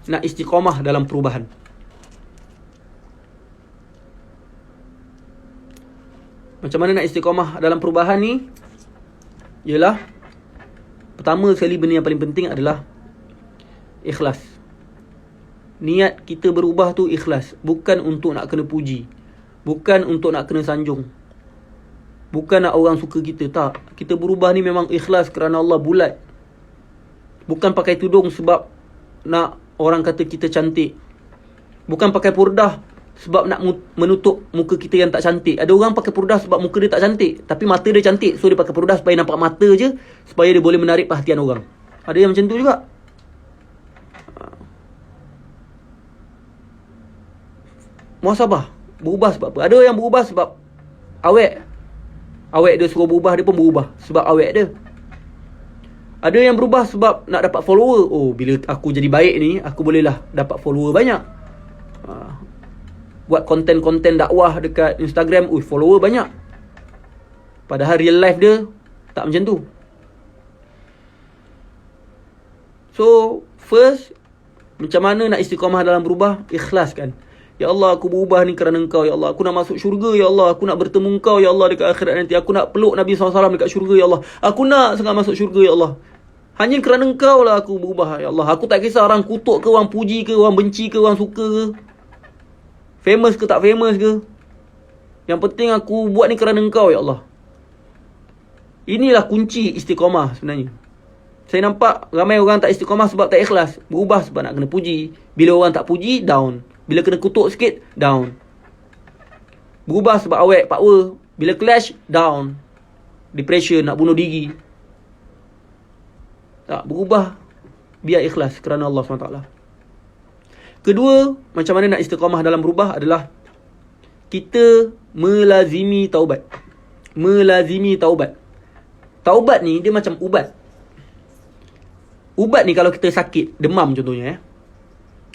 S1: nak istiqamah dalam perubahan. Macam mana nak istiqamah dalam perubahan ni? Ialah, pertama sekali benda yang paling penting adalah ikhlas. Niat kita berubah tu ikhlas. Bukan untuk nak kena puji. Bukan untuk nak kena sanjung. Bukan nak orang suka kita. Tak. Kita berubah ni memang ikhlas kerana Allah, bulat. Bukan pakai tudung sebab nak orang kata kita cantik. Bukan pakai purdah sebab nak menutup muka kita yang tak cantik. Ada orang pakai purdah sebab muka dia tak cantik, tapi mata dia cantik. So dia pakai purdah supaya nampak mata je, supaya dia boleh menarik perhatian orang. Ada yang macam tu juga. Muhasabah. Berubah sebab apa? Ada yang berubah sebab awek. Awek dia suruh berubah, dia pun berubah sebab awek dia. Ada yang berubah sebab nak dapat follower. Oh, bila aku jadi baik ni, aku bolehlah dapat follower banyak. Buat konten-konten dakwah dekat Instagram, follower banyak. Padahal real life dia tak macam tu. So, first, macam mana nak istiqamah dalam berubah? Ikhlaskan. Ya Allah, aku berubah ni kerana Engkau. Ya Allah, aku nak masuk syurga. Ya Allah, aku nak bertemu Engkau. Ya Allah, dekat akhirat nanti. Aku nak peluk Nabi SAW dekat syurga. Ya Allah, aku nak sangat masuk syurga. Ya Allah, hanya kerana Engkau lah aku berubah. Ya Allah, aku tak kisah orang kutuk ke, orang puji ke, orang benci ke, orang suka ke, famous ke tak famous ke. Yang penting aku buat ni kerana Engkau, Ya Allah. Inilah kunci istiqamah sebenarnya. Saya nampak ramai orang tak istiqamah sebab tak ikhlas. Berubah sebab nak kena puji. Bila orang tak puji, down. Bila kena kutuk sikit, down. Berubah sebab awek, power. Bila clash, down. Depression, nak bunuh diri. Tak, berubah biar ikhlas kerana Allah SWT. Kedua, macam mana nak istiqamah dalam berubah adalah kita melazimi taubat. Melazimi taubat. Taubat ni dia macam ubat. Ubat ni kalau kita sakit, demam contohnya,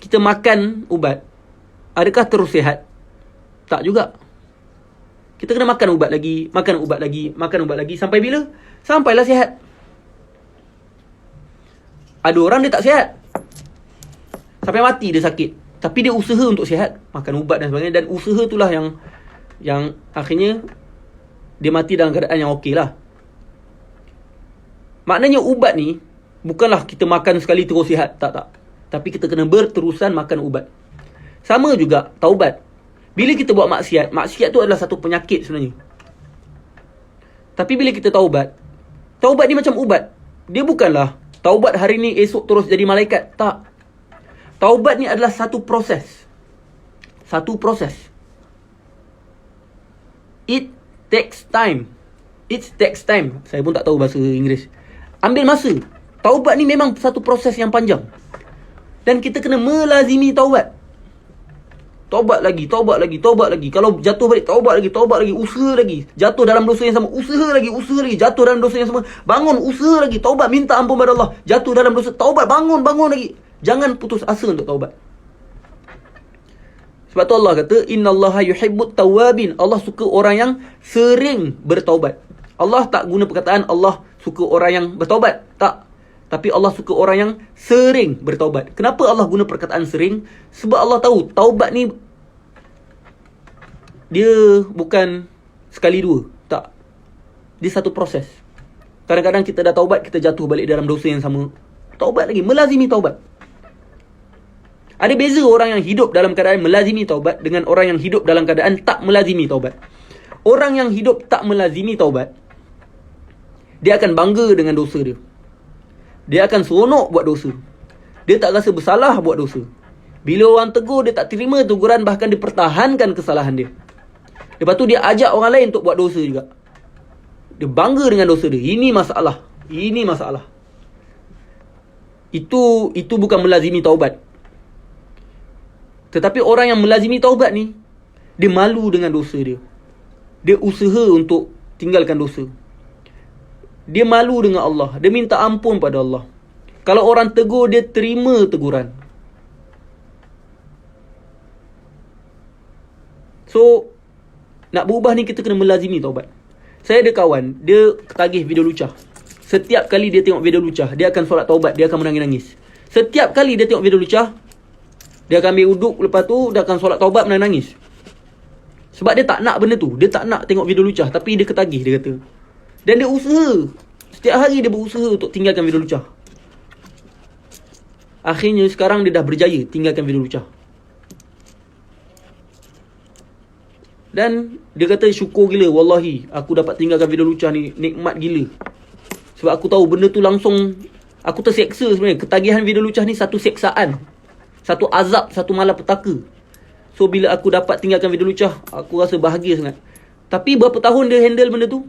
S1: kita makan ubat, adakah terus sihat? Tak juga. Kita kena makan ubat lagi, makan ubat lagi, makan ubat lagi. Sampai bila? Sampailah sihat. Ada orang dia tak sihat, sampai mati dia sakit, Tapi dia usaha untuk sihat, makan ubat dan sebagainya. Dan usaha itulah yang akhirnya dia mati dalam keadaan yang okey lah. Maknanya ubat ni bukanlah kita makan sekali terus sihat. Tak. Tapi kita kena berterusan makan ubat. Sama juga taubat. Bila kita buat maksiat, maksiat tu adalah satu penyakit sebenarnya. Tapi bila kita taubat ni macam ubat. Dia bukanlah taubat hari ni, esok terus jadi malaikat. Tak. Taubat ni adalah satu proses. It takes time. Saya pun tak tahu bahasa Inggeris. Ambil masa. Taubat ni memang satu proses yang panjang. Dan kita kena melazimi taubat. Taubat lagi. Kalau jatuh balik, taubat lagi, usaha lagi. Jatuh dalam dosa yang sama, usaha lagi. Jatuh dalam dosa yang sama, bangun, usaha lagi. Taubat, minta ampun pada Allah. Jatuh dalam dosa, taubat, bangun lagi. Jangan putus asa untuk taubat. Sebab tu Allah kata, innallaha yuhibbut tawwabin. Allah suka orang yang sering bertaubat. Allah tak guna perkataan Allah suka orang yang bertaubat. Tak. Tapi Allah suka orang yang sering bertaubat. Kenapa Allah guna perkataan sering? Sebab Allah tahu taubat ni dia bukan sekali dua. Tak. Dia satu proses. Kadang-kadang kita dah taubat, kita jatuh balik dalam dosa yang sama. Taubat lagi, melazimi taubat. Ada beza orang yang hidup dalam keadaan melazimi taubat dengan orang yang hidup dalam keadaan tak melazimi taubat. Orang yang hidup tak melazimi taubat, dia akan bangga dengan dosa dia. Dia akan seronok buat dosa. Dia tak rasa bersalah buat dosa. Bila orang tegur, dia tak terima teguran, bahkan dia pertahankan kesalahan dia. Lepas tu dia ajak orang lain untuk buat dosa juga. Dia bangga dengan dosa dia. Ini masalah. Itu bukan melazimi taubat. Tetapi orang yang melazimi taubat ni, dia malu dengan dosa dia. Dia usaha untuk tinggalkan dosa. Dia malu dengan Allah. Dia minta ampun pada Allah. Kalau orang tegur, dia terima teguran. So, nak berubah ni kita kena melazimi taubat. Saya ada kawan, dia ketagih video lucah. Setiap kali dia tengok video lucah, dia akan solat taubat, dia akan menangis-nangis. Setiap kali dia tengok video lucah, dia akan ambil uduk, lepas tu dia akan solat taubat, menangis. Sebab dia tak nak benda tu. Dia tak nak tengok video lucah, tapi dia ketagih, dia kata. Dan dia usaha. Setiap hari dia berusaha untuk tinggalkan video lucah. Akhirnya sekarang dia dah berjaya tinggalkan video lucah. Dan dia kata syukur gila, wallahi aku dapat tinggalkan video lucah ni, nikmat gila. Sebab aku tahu benda tu langsung, aku terseksa sebenarnya. Ketagihan video lucah ni satu seksaan, satu azab, satu malapetaka. So bila aku dapat tinggalkan video lucah, aku rasa bahagia sangat. Tapi berapa tahun dia handle benda tu?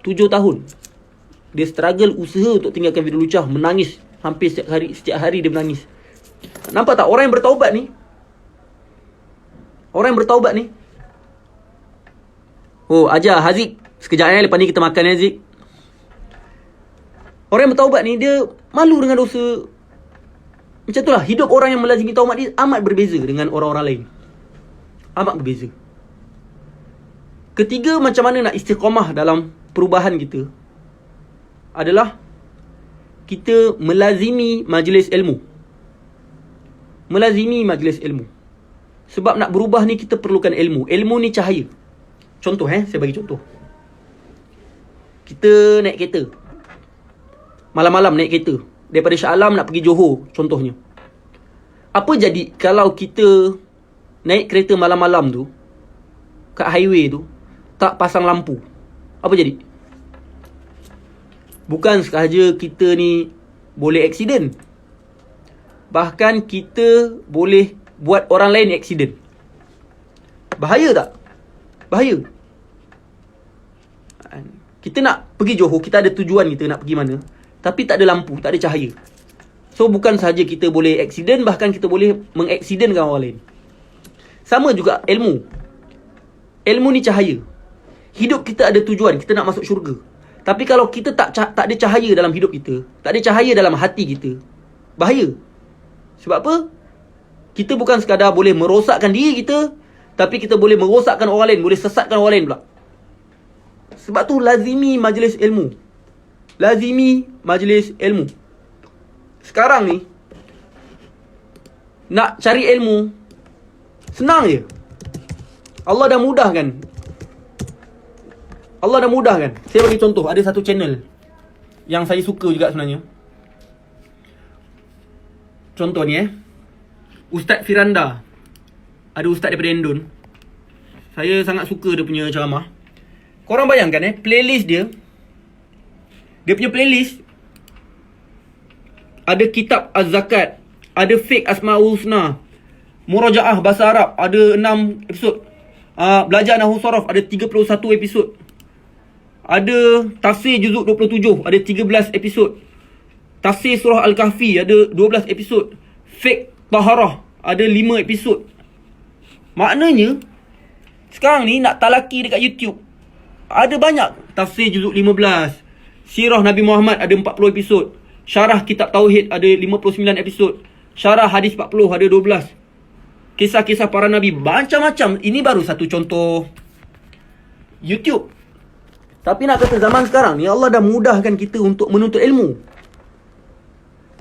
S1: 7 tahun. Dia struggle, usaha untuk tinggalkan video lucah. Menangis hampir setiap hari dia menangis. Nampak tak orang yang bertaubat ni? Oh, ajar Haziq sekejap lepas ni kita makan Haziq. Orang yang bertaubat ni, dia malu dengan dosa. Macam itulah hidup orang yang melazimi taubat ni amat berbeza dengan orang-orang lain. Amat berbeza. Ketiga, macam mana nak istiqamah dalam perubahan kita adalah kita melazimi majlis ilmu. Sebab nak berubah ni kita perlukan ilmu. Ilmu ni cahaya. Contoh saya bagi contoh. Kita naik kereta. Malam-malam naik kereta. Daripada Shah Alam nak pergi Johor contohnya. Apa jadi kalau kita naik kereta malam-malam tu, kat highway tu, tak pasang lampu? Apa jadi? Bukan sahaja kita ni boleh aksiden, bahkan kita boleh buat orang lain aksiden. Bahaya tak? Bahaya. Kita nak pergi Johor, kita ada tujuan kita nak pergi mana, tapi tak ada lampu, tak ada cahaya. So bukan sahaja kita boleh aksiden, bahkan kita boleh mengaksidenkan orang lain. Sama juga ilmu. Ilmu ni cahaya. Hidup kita ada tujuan, kita nak masuk syurga. Tapi kalau kita tak ada cahaya dalam hidup kita, tak ada cahaya dalam hati kita, bahaya. Sebab apa? Kita bukan sekadar boleh merosakkan diri kita, tapi kita boleh merosakkan orang lain, boleh sesatkan orang lain pula. Sebab tu lazimi majlis ilmu. Lazimi majlis ilmu. Sekarang ni nak cari ilmu, senang je. Allah dah mudahkan. Allah dah mudahkan. Saya bagi contoh, ada satu channel yang saya suka juga sebenarnya. Contoh ni Ustaz Firanda. Ada ustaz daripada Indon. Saya sangat suka dia punya ceramah. Korang bayangkan playlist dia. Dia punya playlist ada kitab Az-Zakat, ada fiqh Asmaul Husna, Murajaah bahasa Arab, ada 6 episod. Belajar Nahwu Saraf ada 31 episod. Ada tafsir juzuk 27, ada 13 episod. Tafsir surah Al-Kahfi ada 12 episod. Fiqh Taharah ada 5 episod. Maknanya sekarang ni nak talaki dekat YouTube ada banyak. Tafsir juzuk 15, Sirah Nabi Muhammad ada 40 episod. Syarah Kitab Tauhid ada 59 episod. Syarah Hadis 40 ada 12. Kisah-kisah para Nabi, macam-macam. Ini baru satu contoh YouTube. Tapi nak kata zaman sekarang ni Allah dah mudahkan kita untuk menuntut ilmu.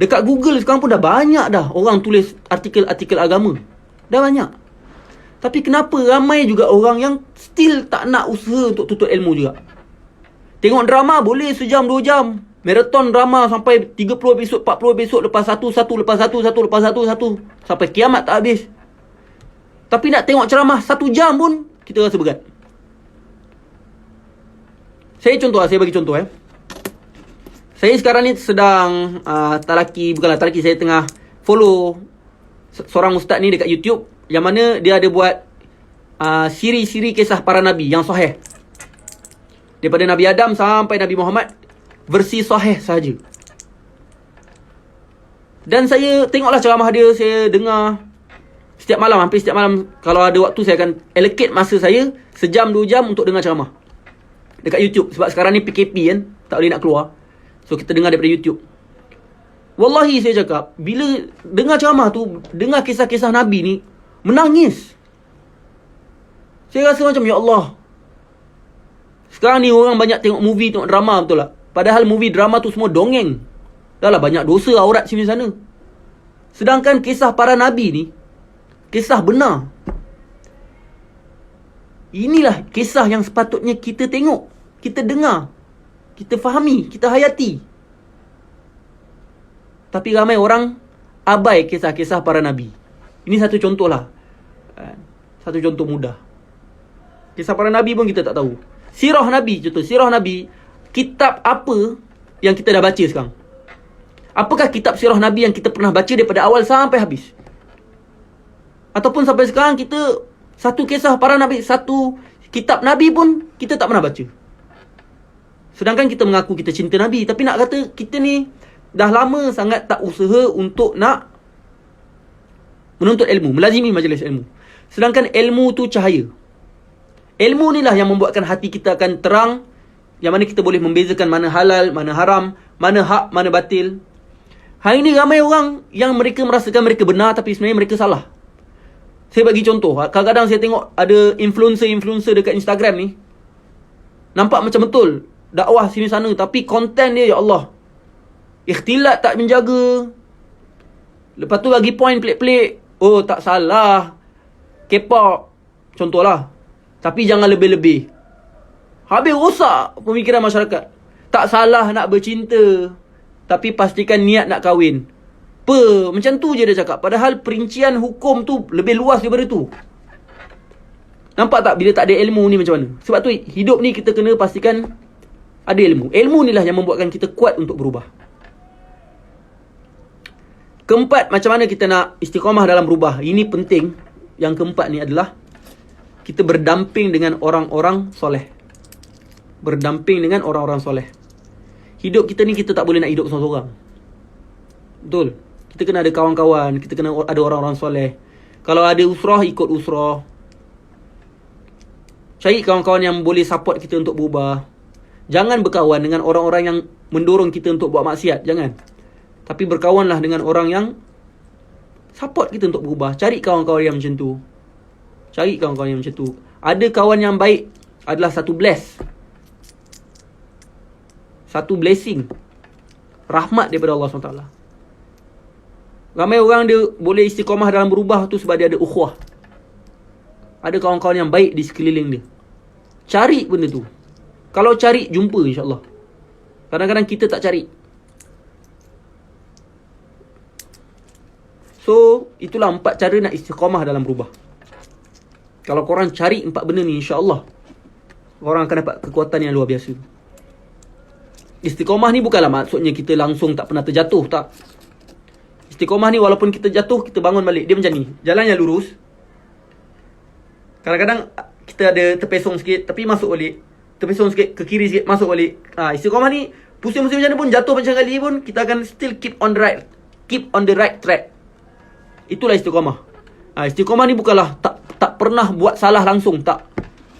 S1: Dekat Google sekarang pun dah banyak dah orang tulis artikel-artikel agama. Dah banyak. Tapi kenapa ramai juga orang yang still tak nak usaha untuk tuntut ilmu juga? Tengok drama boleh sejam 2 jam. Marathon drama sampai 30 episod, 40 episod, lepas satu, lepas satu. Sampai kiamat tak habis. Tapi nak tengok ceramah 1 jam pun kita rasa berat. Saya bagi contoh Saya sekarang ni sedang bukanlah talaki, saya tengah follow seorang ustaz ni dekat YouTube, yang mana dia ada buat siri-siri kisah para nabi yang sahih. Daripada Nabi Adam sampai Nabi Muhammad, versi sahih sahaja. Dan saya tengoklah ceramah dia, saya dengar setiap malam, hampir setiap malam. Kalau ada waktu saya akan allocate masa saya sejam 2 jam untuk dengar ceramah dekat YouTube. Sebab sekarang ni PKP kan, tak boleh nak keluar. So kita dengar daripada YouTube. Wallahi saya cakap, bila dengar ceramah tu, dengar kisah-kisah Nabi ni, menangis. Saya rasa macam, ya Allah, sekarang ni orang banyak tengok movie, tengok drama, betul tak? Padahal movie drama tu semua dongeng. Dah lah banyak dosa aurat sini sana. Sedangkan kisah para Nabi ni, kisah benar. Inilah kisah yang sepatutnya kita tengok, kita dengar, kita fahami, kita hayati. Tapi ramai orang abai kisah-kisah para Nabi. Ini satu contoh lah. Satu contoh mudah. Kisah para Nabi pun kita tak tahu. Sirah Nabi, contoh sirah Nabi, kitab apa yang kita dah baca sekarang? Apakah kitab sirah Nabi yang kita pernah baca daripada awal sampai habis? Ataupun sampai sekarang kita satu kisah para Nabi, satu kitab Nabi pun kita tak pernah baca. Sedangkan kita mengaku kita cinta Nabi, tapi nak kata kita ni dah lama sangat tak usaha untuk nak menuntut ilmu, melazimi majlis ilmu. Sedangkan ilmu tu cahaya. Ilmu ni lah yang membuatkan hati kita akan terang, yang mana kita boleh membezakan mana halal, mana haram, mana hak, mana batil. Hari ni ramai orang yang mereka merasakan mereka benar, tapi sebenarnya mereka salah. Saya bagi contoh, kadang-kadang saya tengok ada influencer dekat Instagram ni, nampak macam betul dakwah sini sana, tapi konten dia, ya Allah, ikhtilat tak menjaga. Lepas tu bagi point pelik-pelik. Oh, tak salah K-pop, contohlah, tapi jangan lebih-lebih. Habis rosak pemikiran masyarakat. Tak salah nak bercinta, tapi pastikan niat nak kahwin. Macam tu je dia cakap. Padahal perincian hukum tu lebih luas daripada tu. Nampak tak bila tak ada ilmu ni macam mana? Sebab tu hidup ni kita kena pastikan ada ilmu. Ilmu ni lah yang membuatkan kita kuat untuk berubah. Keempat, macam mana kita nak istiqamah dalam berubah. Ini penting. Yang keempat ni adalah kita berdamping dengan orang-orang soleh. Berdamping dengan orang-orang soleh. Hidup kita ni kita tak boleh nak hidup seorang-seorang. Betul. Kita kena ada kawan-kawan, kita kena ada orang-orang soleh. Kalau ada usrah, ikut usrah. Cari kawan-kawan yang boleh support kita untuk berubah. Jangan berkawan dengan orang-orang yang mendorong kita untuk buat maksiat. Jangan. Tapi berkawanlah dengan orang yang support kita untuk berubah. Cari kawan-kawan yang macam tu. Cari kawan-kawan yang macam tu. Ada kawan yang baik adalah satu satu blessing, rahmat daripada Allah SWT. Ramai orang dia boleh istiqamah dalam berubah tu sebab dia ada ukhuwah. Ada kawan-kawan yang baik di sekeliling dia. Cari benda tu. Kalau cari, jumpa insyaAllah. Kadang-kadang kita tak cari. So, itulah 4 cara nak istiqamah dalam berubah. Kalau korang cari 4 benda ni, insyaAllah korang akan dapat kekuatan yang luar biasa. Istiqamah ni bukanlah maksudnya kita langsung tak pernah terjatuh, tak. Istiqamah ni walaupun kita jatuh, kita bangun balik. Dia macam ni, jalan yang lurus. Kadang-kadang kita ada terpesong sikit, tapi masuk balik. Terpesong sikit, ke kiri sikit, masuk balik. Istiqamah ni, pusing-pusing macam mana pun, jatuh macam kali pun, kita akan still keep on the right track. Itulah istiqamah. Istiqamah ni bukanlah tak pernah buat salah langsung, tak.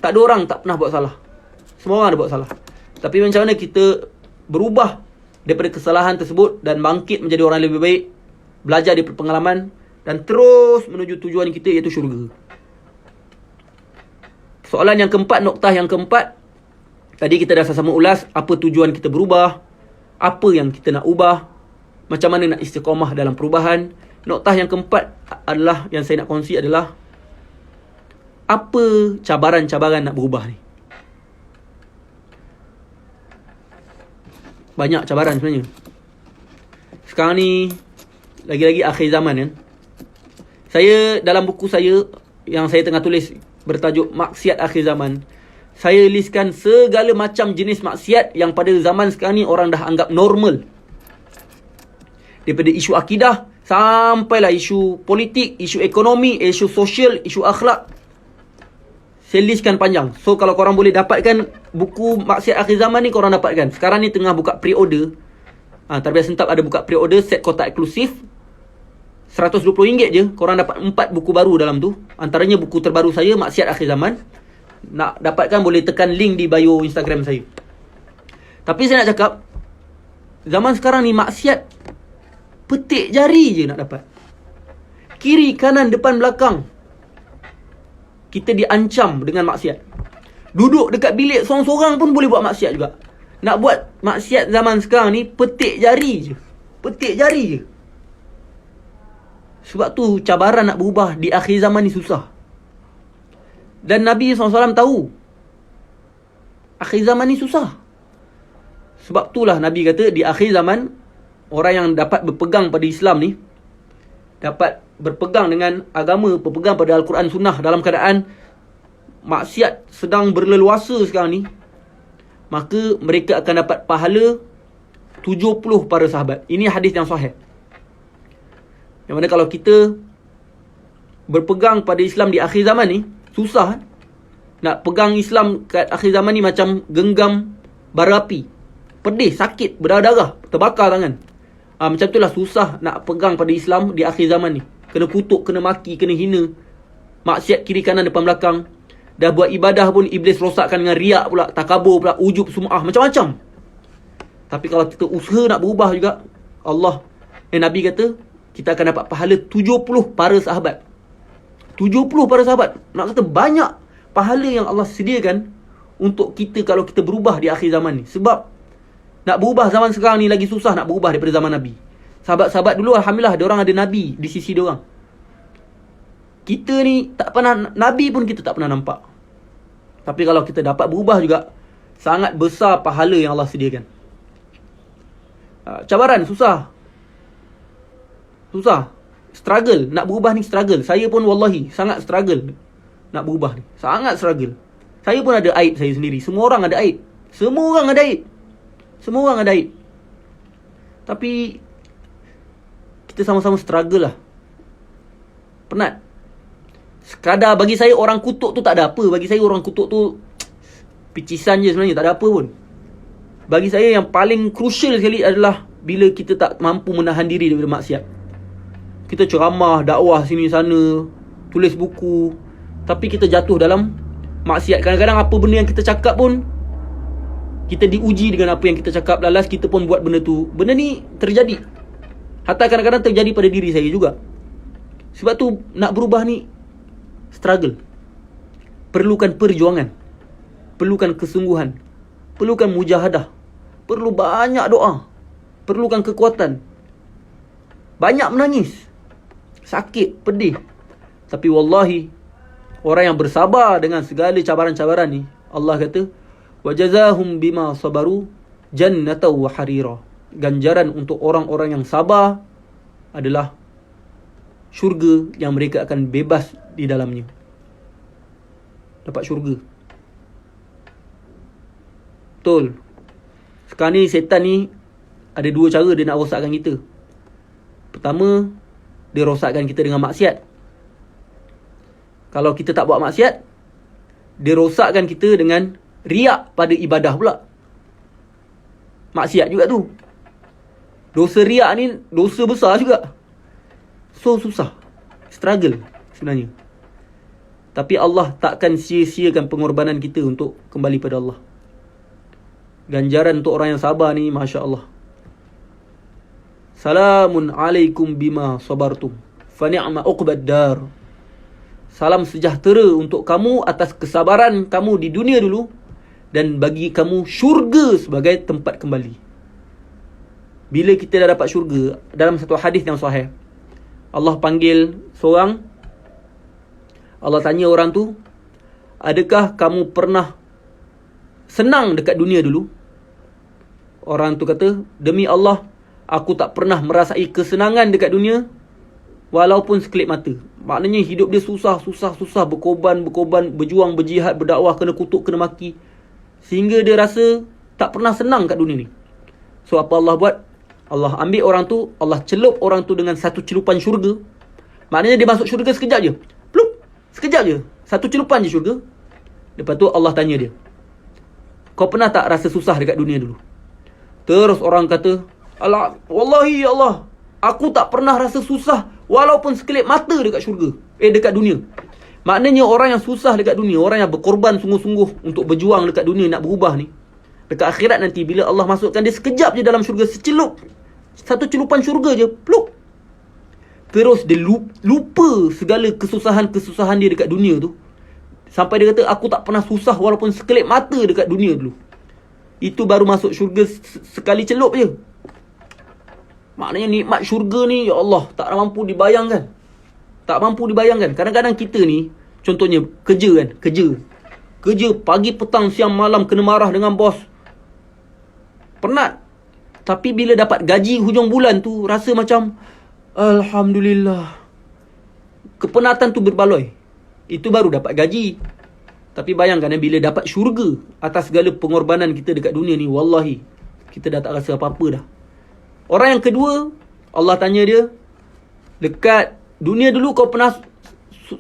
S1: Tak ada orang tak pernah buat salah. Semua orang ada buat salah. Tapi macam mana kita berubah daripada kesalahan tersebut dan bangkit menjadi orang yang lebih baik, belajar dari pengalaman dan terus menuju tujuan kita, iaitu syurga. Soalan yang keempat, noktah yang keempat, tadi kita dah sama ulas apa tujuan kita berubah, apa yang kita nak ubah, macam mana nak istiqamah dalam perubahan. Noktah yang keempat adalah, yang saya nak kongsi adalah, apa cabaran-cabaran nak berubah ni. Banyak cabaran sebenarnya. Sekarang ni lagi-lagi akhir zaman kan. Saya dalam buku saya yang saya tengah tulis bertajuk Maksiat Akhir Zaman, saya listkan segala macam jenis maksiat yang pada zaman sekarang ni orang dah anggap normal. Daripada isu akidah sampailah isu politik, isu ekonomi, isu sosial, isu akhlak. Saya listkan panjang. So kalau korang boleh dapatkan buku Maksiat Akhir Zaman ni, korang dapatkan. Sekarang ni tengah buka pre-order. Tarbiyah Sentap ada buka pre-order set kotak eksklusif. RM120 je. Korang dapat 4 buku baru dalam tu. Antaranya buku terbaru saya, Maksiat Akhir Zaman. Nak dapatkan boleh tekan link di bio Instagram saya. Tapi saya nak cakap, zaman sekarang ni maksiat petik jari je nak dapat. Kiri, kanan, depan, belakang, kita diancam dengan maksiat. Duduk dekat bilik sorang-sorang pun boleh buat maksiat juga. Nak buat maksiat zaman sekarang ni, petik jari je. Petik jari je. Sebab tu cabaran nak berubah di akhir zaman ni susah. Dan Nabi SAW tahu akhir zaman ni susah. Sebab itulah Nabi kata di akhir zaman, orang yang dapat berpegang pada Islam ni, dapat berpegang dengan agama, berpegang pada Al-Quran Sunnah dalam keadaan maksiat sedang berleluasa sekarang ni, maka mereka akan dapat pahala 70 para sahabat. Ini hadis yang sahih. Yang mana kalau kita berpegang pada Islam di akhir zaman ni, susah. Nak pegang Islam kat akhir zaman ni macam genggam bara api. Pedih, sakit, berdarah-darah, terbakar tangan. Macam itulah susah nak pegang pada Islam di akhir zaman ni. Kena kutuk, kena maki, kena hina. Maksiat kiri kanan depan belakang. Dah buat ibadah pun iblis rosakkan dengan riak pula, takabur pula, ujub, sum'ah, macam-macam. Tapi kalau kita usaha nak berubah juga, Nabi kata, kita akan dapat pahala 70 para sahabat. 70 para sahabat. Nak kata banyak pahala yang Allah sediakan untuk kita kalau kita berubah di akhir zaman ni. Sebab nak berubah zaman sekarang ni lagi susah nak berubah daripada zaman Nabi. Sahabat-sahabat dulu alhamdulillah diorang ada Nabi di sisi diorang. Kita ni tak pernah, Nabi pun kita tak pernah nampak. Tapi kalau kita dapat berubah juga, sangat besar pahala yang Allah sediakan. Cabaran susah. Susah. Struggle. Nak berubah ni struggle. Saya pun wallahi sangat struggle nak berubah ni. Sangat struggle. Saya pun ada aib saya sendiri. Semua orang ada aib. Semua orang ada aib. Semua orang ada aib. Tapi kita sama-sama struggle lah. Penat. Sekadar bagi saya orang kutuk tu tak ada apa. Bagi saya orang kutuk tu picisan je sebenarnya, tak ada apa pun. Bagi saya yang paling crucial sekali adalah bila kita tak mampu menahan diri daripada maksiat. Kita ceramah, dakwah sini sana, tulis buku, tapi kita jatuh dalam maksiat. Kadang-kadang apa benda yang kita cakap pun, kita diuji dengan apa yang kita cakap. Lalas kita pun buat benda tu. Benda ni terjadi. Hatta kadang-kadang terjadi pada diri saya juga. Sebab tu nak berubah ni struggle. Perlukan perjuangan, perlukan kesungguhan, perlukan mujahadah, perlu banyak doa, perlukan kekuatan. banyak menangis, sakit, pedih. Tapi wallahi, orang yang bersabar dengan segala cabaran-cabaran ni, Allah kata, wajazahum bima sabaru jannatan wa harira. Ganjaran untuk orang-orang yang sabar adalah syurga yang mereka akan bebas di dalamnya. Dapat syurga. Betul. Sekarang ni setan ni ada dua cara dia nak rosakkan kita. Pertama, dia rosakkan kita dengan maksiat. Kalau kita tak buat maksiat, dia rosakkan kita dengan riak pada ibadah pula. Maksiat juga tu. Dosa riak ni dosa besar juga. So susah, struggle sebenarnya. Tapi Allah takkan sia-siakan pengorbanan kita untuk kembali pada Allah. Ganjaran untuk orang yang sabar ni, Masya Allah. Salamun alaikum bima sabartum fa ni'ma uqbad dar. Salam sejahtera untuk kamu atas kesabaran kamu di dunia dulu, dan bagi kamu syurga sebagai tempat kembali. Bila kita dah dapat syurga, dalam satu hadis yang sahih, Allah panggil seorang, Allah tanya orang tu, adakah kamu pernah senang dekat dunia dulu? Orang tu kata, demi Allah, aku tak pernah merasai kesenangan dekat dunia walaupun sekelip mata. Maknanya hidup dia susah, berkorban, berjuang, berjihad, berdakwah, kena kutuk, kena maki, sehingga dia rasa tak pernah senang kat dunia ni. So apa Allah buat? Allah ambil orang tu, Allah celup orang tu dengan satu celupan syurga. Maknanya dia masuk syurga sekejap je. Plup, sekejap je. Satu celupan je syurga. Lepas tu Allah tanya dia, kau pernah tak rasa susah dekat dunia dulu? Terus orang kata, Allah, wallahi ya Allah, aku tak pernah rasa susah walaupun sekelip mata dekat syurga. Dekat dunia. Maknanya orang yang susah dekat dunia, orang yang berkorban sungguh-sungguh untuk berjuang dekat dunia nak berubah ni, dekat akhirat nanti bila Allah masukkan dia sekejap je dalam syurga, secelup, satu celupan syurga je, pluk, terus dia lupa segala kesusahan-kesusahan dia dekat dunia tu. Sampai dia kata, aku tak pernah susah walaupun sekelip mata dekat dunia dulu. Itu baru masuk syurga sekali celup je. Maknanya nikmat syurga ni, ya Allah, tak mampu dibayangkan. Tak mampu dibayangkan. Kadang-kadang kita ni, contohnya kerja kan, kerja pagi, petang, siang, malam, kena marah dengan bos, penat. Tapi bila dapat gaji hujung bulan tu, rasa macam Alhamdulillah. Kepenatan tu berbaloi. Itu baru dapat gaji. Tapi bayangkan bila dapat syurga atas segala pengorbanan kita dekat dunia ni, wallahi, kita dah tak rasa apa-apa dah. Orang yang kedua, Allah tanya dia, dekat dunia dulu kau pernah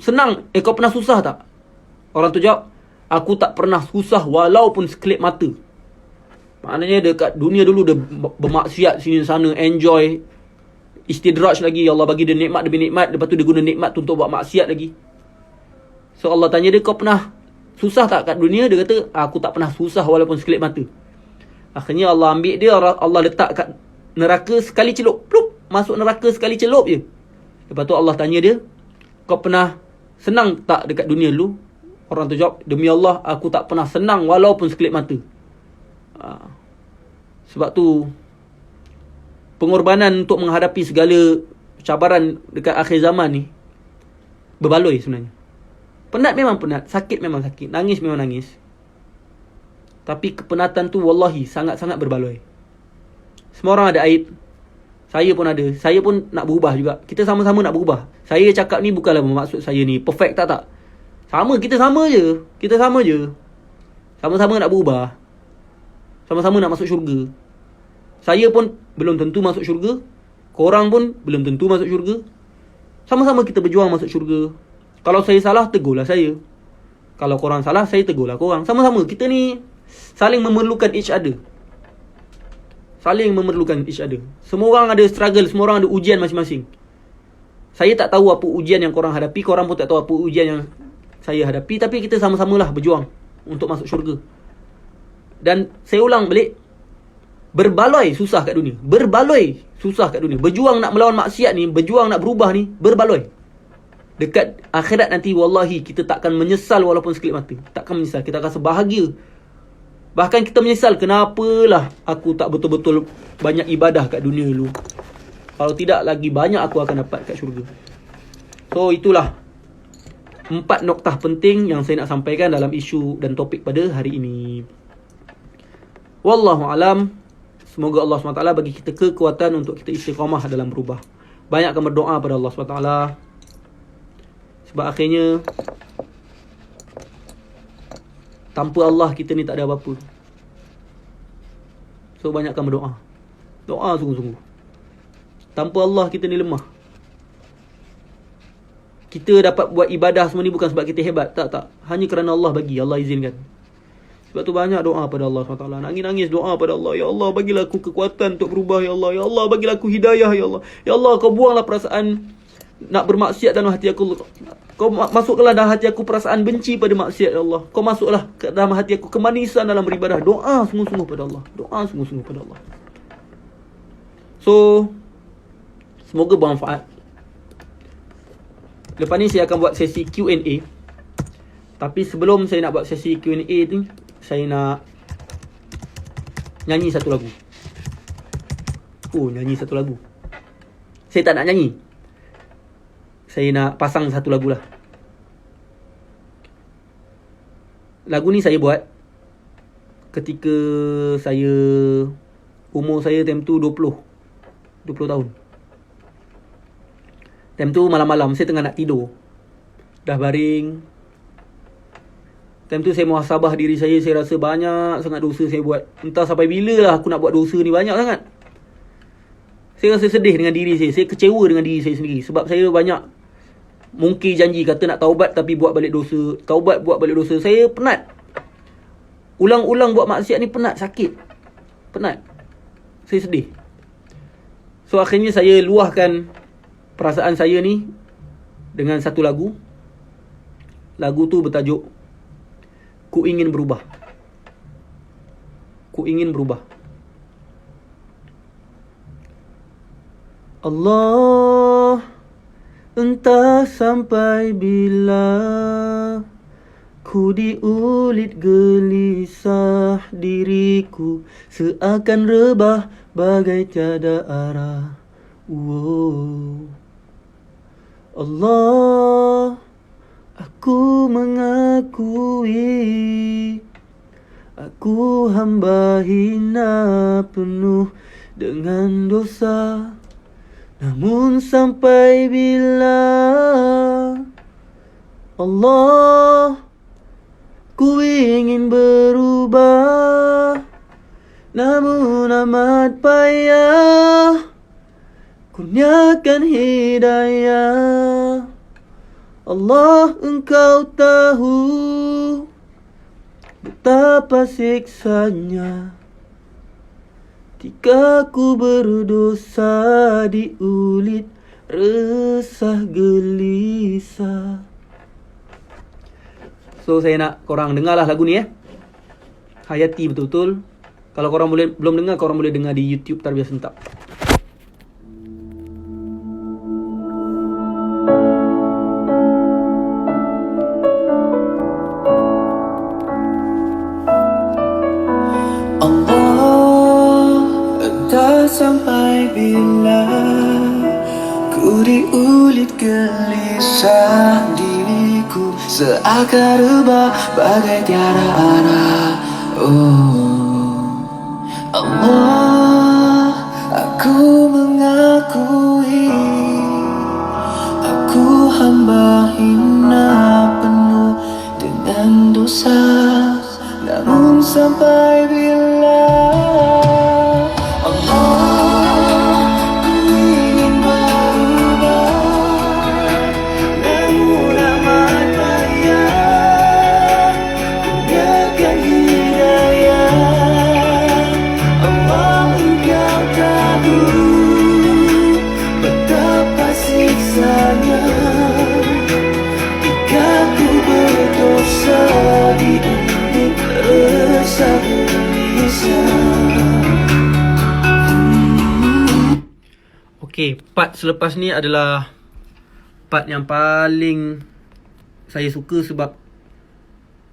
S1: senang, kau pernah susah tak? Orang tu jawab, aku tak pernah susah walaupun sekelip mata. Maknanya dekat dunia dulu dia bermaksiat sini sana, enjoy, istidraj lagi, Allah bagi dia nikmat demi nikmat, lepas tu dia guna nikmat tu untuk buat maksiat lagi. So Allah tanya dia, kau pernah susah tak kat dunia? Dia kata, aku tak pernah susah walaupun sekelip mata. Akhirnya Allah ambil dia, Allah letak kat neraka sekali celup, plup, masuk neraka sekali celup je. Lepas tu Allah tanya dia, kau pernah senang tak dekat dunia dulu? Orang tu jawab, demi Allah, aku tak pernah senang walaupun sekelip mata. Sebab tu pengorbanan untuk menghadapi segala cabaran dekat akhir zaman ni berbaloi sebenarnya. Penat memang penat, sakit memang sakit, nangis memang nangis. Tapi kepenatan tu wallahi sangat-sangat berbaloi. Semua orang ada aib. Saya pun ada. Saya pun nak berubah juga. Kita sama-sama nak berubah. Saya cakap ni bukanlah bermaksud saya ni perfect, tak. Sama, kita sama je. Kita sama je. Sama-sama nak berubah. Sama-sama nak masuk syurga. Saya pun belum tentu masuk syurga. Korang pun belum tentu masuk syurga. Sama-sama kita berjuang masuk syurga. Kalau saya salah, tegurlah saya. Kalau korang salah, saya tegurlah korang. Sama-sama, kita ni saling memerlukan each other. Saling memerlukan each other. Semua orang ada struggle, semua orang ada ujian masing-masing. Saya tak tahu apa ujian yang korang hadapi, korang pun tak tahu apa ujian yang saya hadapi, tapi kita sama-samalah berjuang untuk masuk syurga. Dan saya ulang balik, berbaloi susah kat dunia. Berbaloi susah kat dunia. Berjuang nak melawan maksiat ni, berjuang nak berubah ni, berbaloi. Dekat akhirat nanti, wallahi, kita takkan menyesal walaupun sekelip mata. Takkan menyesal, kita akan rasa bahagia. Bahkan kita menyesal, kenapalah aku tak betul-betul banyak ibadah kat dunia dulu. Kalau tidak, lagi banyak aku akan dapat kat syurga. So itulah 4 noktah penting yang saya nak sampaikan dalam isu dan topik pada hari ini. Wallahu alam. Semoga Allah SWT bagi kita kekuatan untuk kita istiqamah dalam berubah. Banyakkan berdoa pada Allah SWT. Sebab akhirnya tanpa Allah kita ni tak ada apa-apa. So banyakkan berdoa. Doa sungguh-sungguh. Tanpa Allah kita ni lemah. Kita dapat buat ibadah semua ni bukan sebab kita hebat. Tak. Hanya kerana Allah bagi, Allah izinkan. Sebab tu banyak doa pada Allah SWT. Nangis-nangis doa pada Allah. Ya Allah, bagilah aku kekuatan untuk berubah. Ya Allah, ya Allah, bagilah aku hidayah. Ya Allah, ya Allah, kau buanglah perasaan nak bermaksiat dalam hati aku. Kau masuklah dalam hati aku perasaan benci pada maksiat. Ya Allah, kau masuklah ke dalam hati aku kemanisan dalam beribadah. Doa sungguh-sungguh pada Allah. Doa sungguh-sungguh pada Allah. So, semoga bermanfaat. Lepas ni saya akan buat sesi Q&A. Tapi sebelum saya nak buat sesi Q&A ni, saya nak nyanyi satu lagu. Nyanyi satu lagu. Saya tak nak nyanyi. Saya nak pasang satu lagu lah. Lagu ni saya buat ketika umur saya time tu 20 tahun. Time tu malam-malam saya tengah nak tidur. Dah baring. Time tu saya muhasabah diri saya rasa banyak sangat dosa saya buat. Entah sampai bila lah aku nak buat dosa ni, banyak sangat. Saya rasa sedih dengan diri saya kecewa dengan diri saya sendiri. Sebab saya banyak mungkir janji, kata nak taubat tapi buat balik dosa. Taubat buat balik dosa. Saya penat. Ulang-ulang buat maksiat ni penat, sakit. Penat. Saya sedih. So akhirnya saya luahkan perasaan saya ni dengan satu lagu. Lagu tu bertajuk Ku Ingin Berubah. Ku ingin berubah. Allah, entah sampai bila ku diulit gelisah diriku, seakan rebah bagai tiada arah. Allah, aku mengakui aku hamba hina penuh dengan dosa. Namun sampai bila Allah, ku ingin berubah, namun amat payah kurniakan hidayah. Allah, engkau tahu betapa siksanya jika ku berdosa, diulit resah gelisah. So saya nak korang dengarlah lagu ni hayati betul-betul. Kalau korang belum dengar, korang boleh dengar di YouTube Tarbiyah Sentap.
S2: Sampai bila ku diulit gelisah diriku, seakan rebah bagai tiada arah. Allah, aku mengakui aku hamba hina penuh dengan dosa. Namun sampai bila
S1: Okay, part selepas ni adalah part yang paling saya suka sebab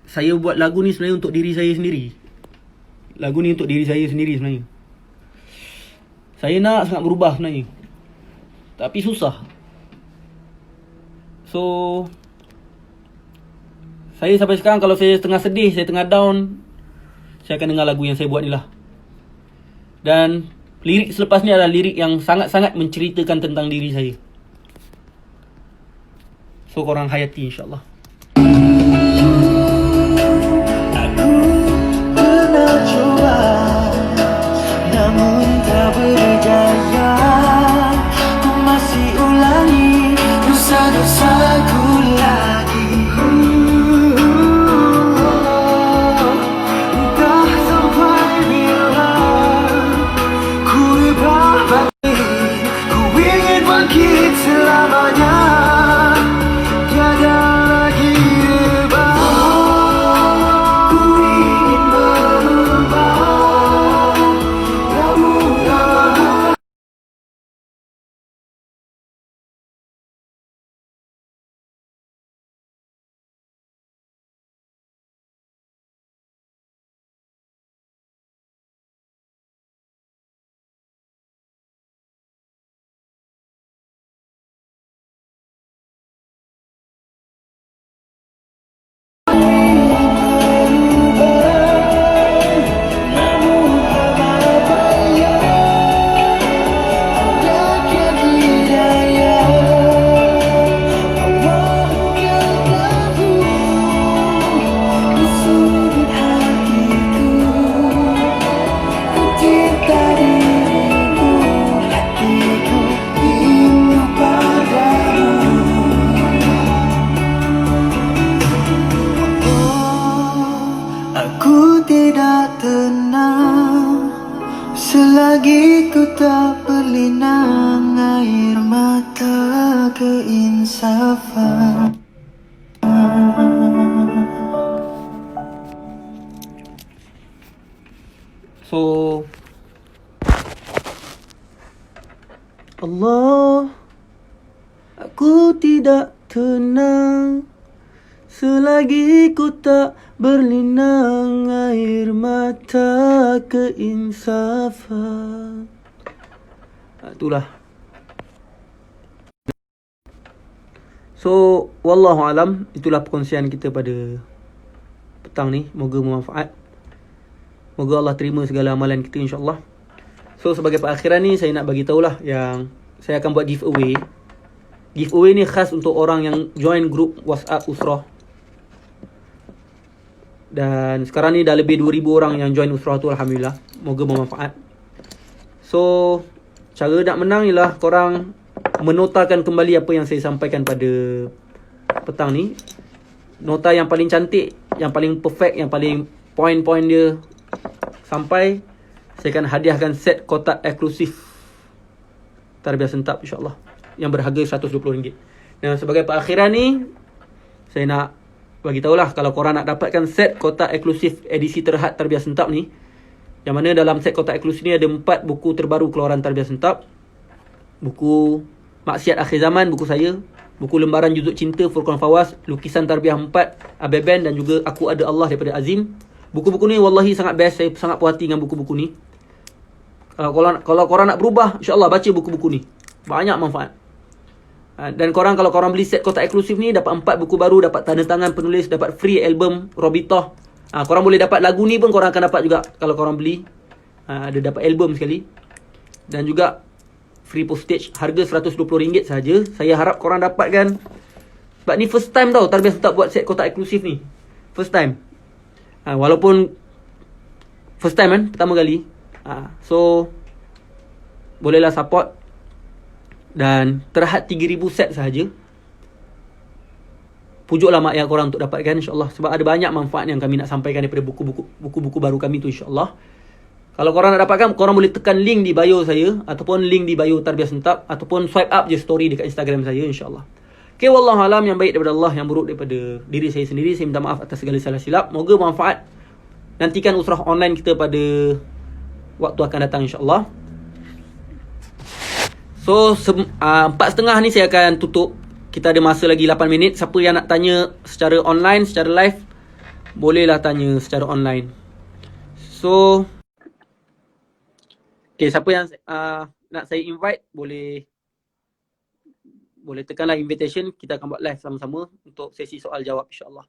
S1: saya buat lagu ni sebenarnya untuk diri saya sendiri. Lagu ni untuk diri saya sendiri sebenarnya. Saya nak sangat berubah sebenarnya. Tapi susah. So saya sampai sekarang kalau saya tengah sedih, saya tengah down, saya akan dengar lagu yang saya buat ni lah. Dan lirik selepas ni adalah lirik yang sangat-sangat menceritakan tentang diri saya. So korang hayati insyaAllah.
S2: Aku pernah coba, namun tak berjaya. Ku masih ulangi dosa-dosaku lagi. Entah sampai bila ku berbalik. Ku ingin bangkit selamanya. Tiada lagi debat. Ku ingin berubah, namun tak. Aku tidak tenang selagi ku tak berlinang air mata keinsafan.
S1: So Allah, aku tidak tenang selagi ku tak berlinang air mata keinsafan. Itulah. So wallahu alam, itulah perkongsian kita pada petang ni. Moga bermanfaat. Moga Allah terima segala amalan kita insya-Allah. So sebagai perakhiran ni, saya nak bagi tahulah yang saya akan buat giveaway. Giveaway ni khas untuk orang yang join group WhatsApp Usrah. Dan sekarang ni dah lebih 2,000 orang yang join Usrah tu, alhamdulillah. Moga bermanfaat. So cara nak menang ialah korang menotakan kembali apa yang saya sampaikan pada petang ni. Nota yang paling cantik, yang paling perfect, yang paling point-point dia sampai, saya akan hadiahkan set kotak eksklusif Tarbiyah Sentap insyaAllah, yang berharga RM120. Dan sebagai perakhiran ni, saya nak bagi tahulah, kalau korang nak dapatkan set kotak eksklusif edisi terhad Tarbiyah Sentap ni, yang mana dalam set kotak eksklusif ni ada 4 buku terbaru keluaran Tarbiyah Sentap. Buku Maksiat Akhir Zaman, buku saya. Buku Lembaran Juzuk Cinta Furqan Fawaz, Lukisan Tarbiyah 4 Abeben, dan juga Aku Ada Allah daripada Azim. Buku-buku ni wallahi sangat best. Saya sangat puas hati dengan buku-buku ni. Kalau korang nak berubah, insyaAllah baca buku-buku ni. Banyak manfaat. Dan korang, kalau korang beli set kotak eksklusif ni, dapat 4 buku baru, dapat tanda tangan penulis, dapat free album Robitah. Korang boleh dapat lagu ni pun korang akan dapat juga kalau korang beli. Ada dapat album sekali. Dan juga free postage, harga RM120 saja. Saya harap korang dapatkan. Sebab ni first time tau Tarbiyah Sentap buat set kotak eksklusif ni. First time. Walaupun first time kan, pertama kali. So bolehlah support. Dan terhad 3,000 set sahaja. Pujuklah mak ayah korang untuk dapatkan insyaAllah. Sebab ada banyak manfaat yang kami nak sampaikan daripada buku-buku baru kami tu insyaAllah. Kalau korang nak dapatkan, korang boleh tekan link di bio saya, ataupun link di bio Tarbiyah Sentap, ataupun swipe up je story dekat Instagram saya insyaAllah. Okay, wallahualam, yang baik daripada Allah, yang buruk daripada diri saya sendiri. Saya minta maaf atas segala salah silap. Moga bermanfaat. Nantikan usrah online kita pada waktu akan datang insyaAllah. So 4.30 ni saya akan tutup. Kita ada masa lagi 8 minit. Siapa yang nak tanya secara online, secara live, bolehlah tanya secara online. So okay, siapa yang nak saya invite, boleh boleh tekanlah invitation, kita akan buat live sama-sama untuk sesi soal jawab insya-Allah.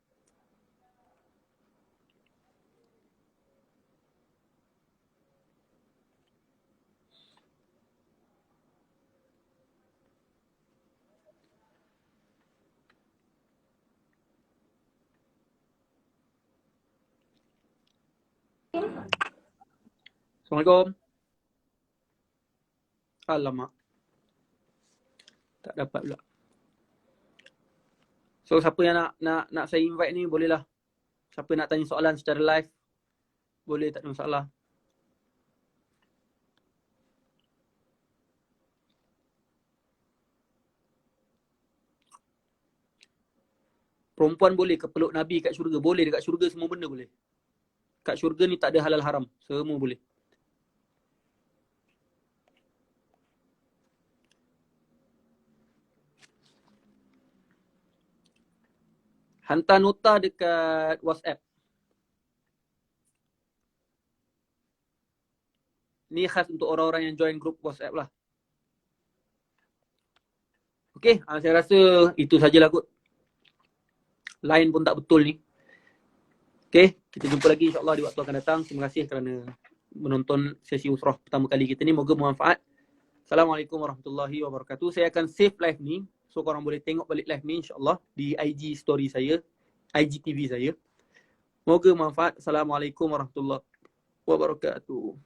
S1: Assalamualaikum. Alamak, tak dapat pula. So siapa yang nak saya invite ni bolehlah. Siapa nak tanya soalan secara live boleh, tak ada masalah. Perempuan boleh ke peluk Nabi kat syurga? Boleh, dekat syurga semua benda boleh. Kat syurga ni tak ada halal haram, semua boleh. Hantar nota dekat WhatsApp. Ni khas untuk orang-orang yang join grup WhatsApp lah. Okey, saya rasa itu sajalah kot. Line pun tak betul ni. Okey, kita jumpa lagi insya-Allah di waktu akan datang. Terima kasih kerana menonton sesi usrah pertama kali kita ni. Moga bermanfaat. Assalamualaikum warahmatullahi wabarakatuh. Saya akan save live ni. So korang boleh tengok balik live ni insya-Allah di IG story saya, IGTV saya. Moga bermanfaat. Assalamualaikum warahmatullahi wabarakatuh.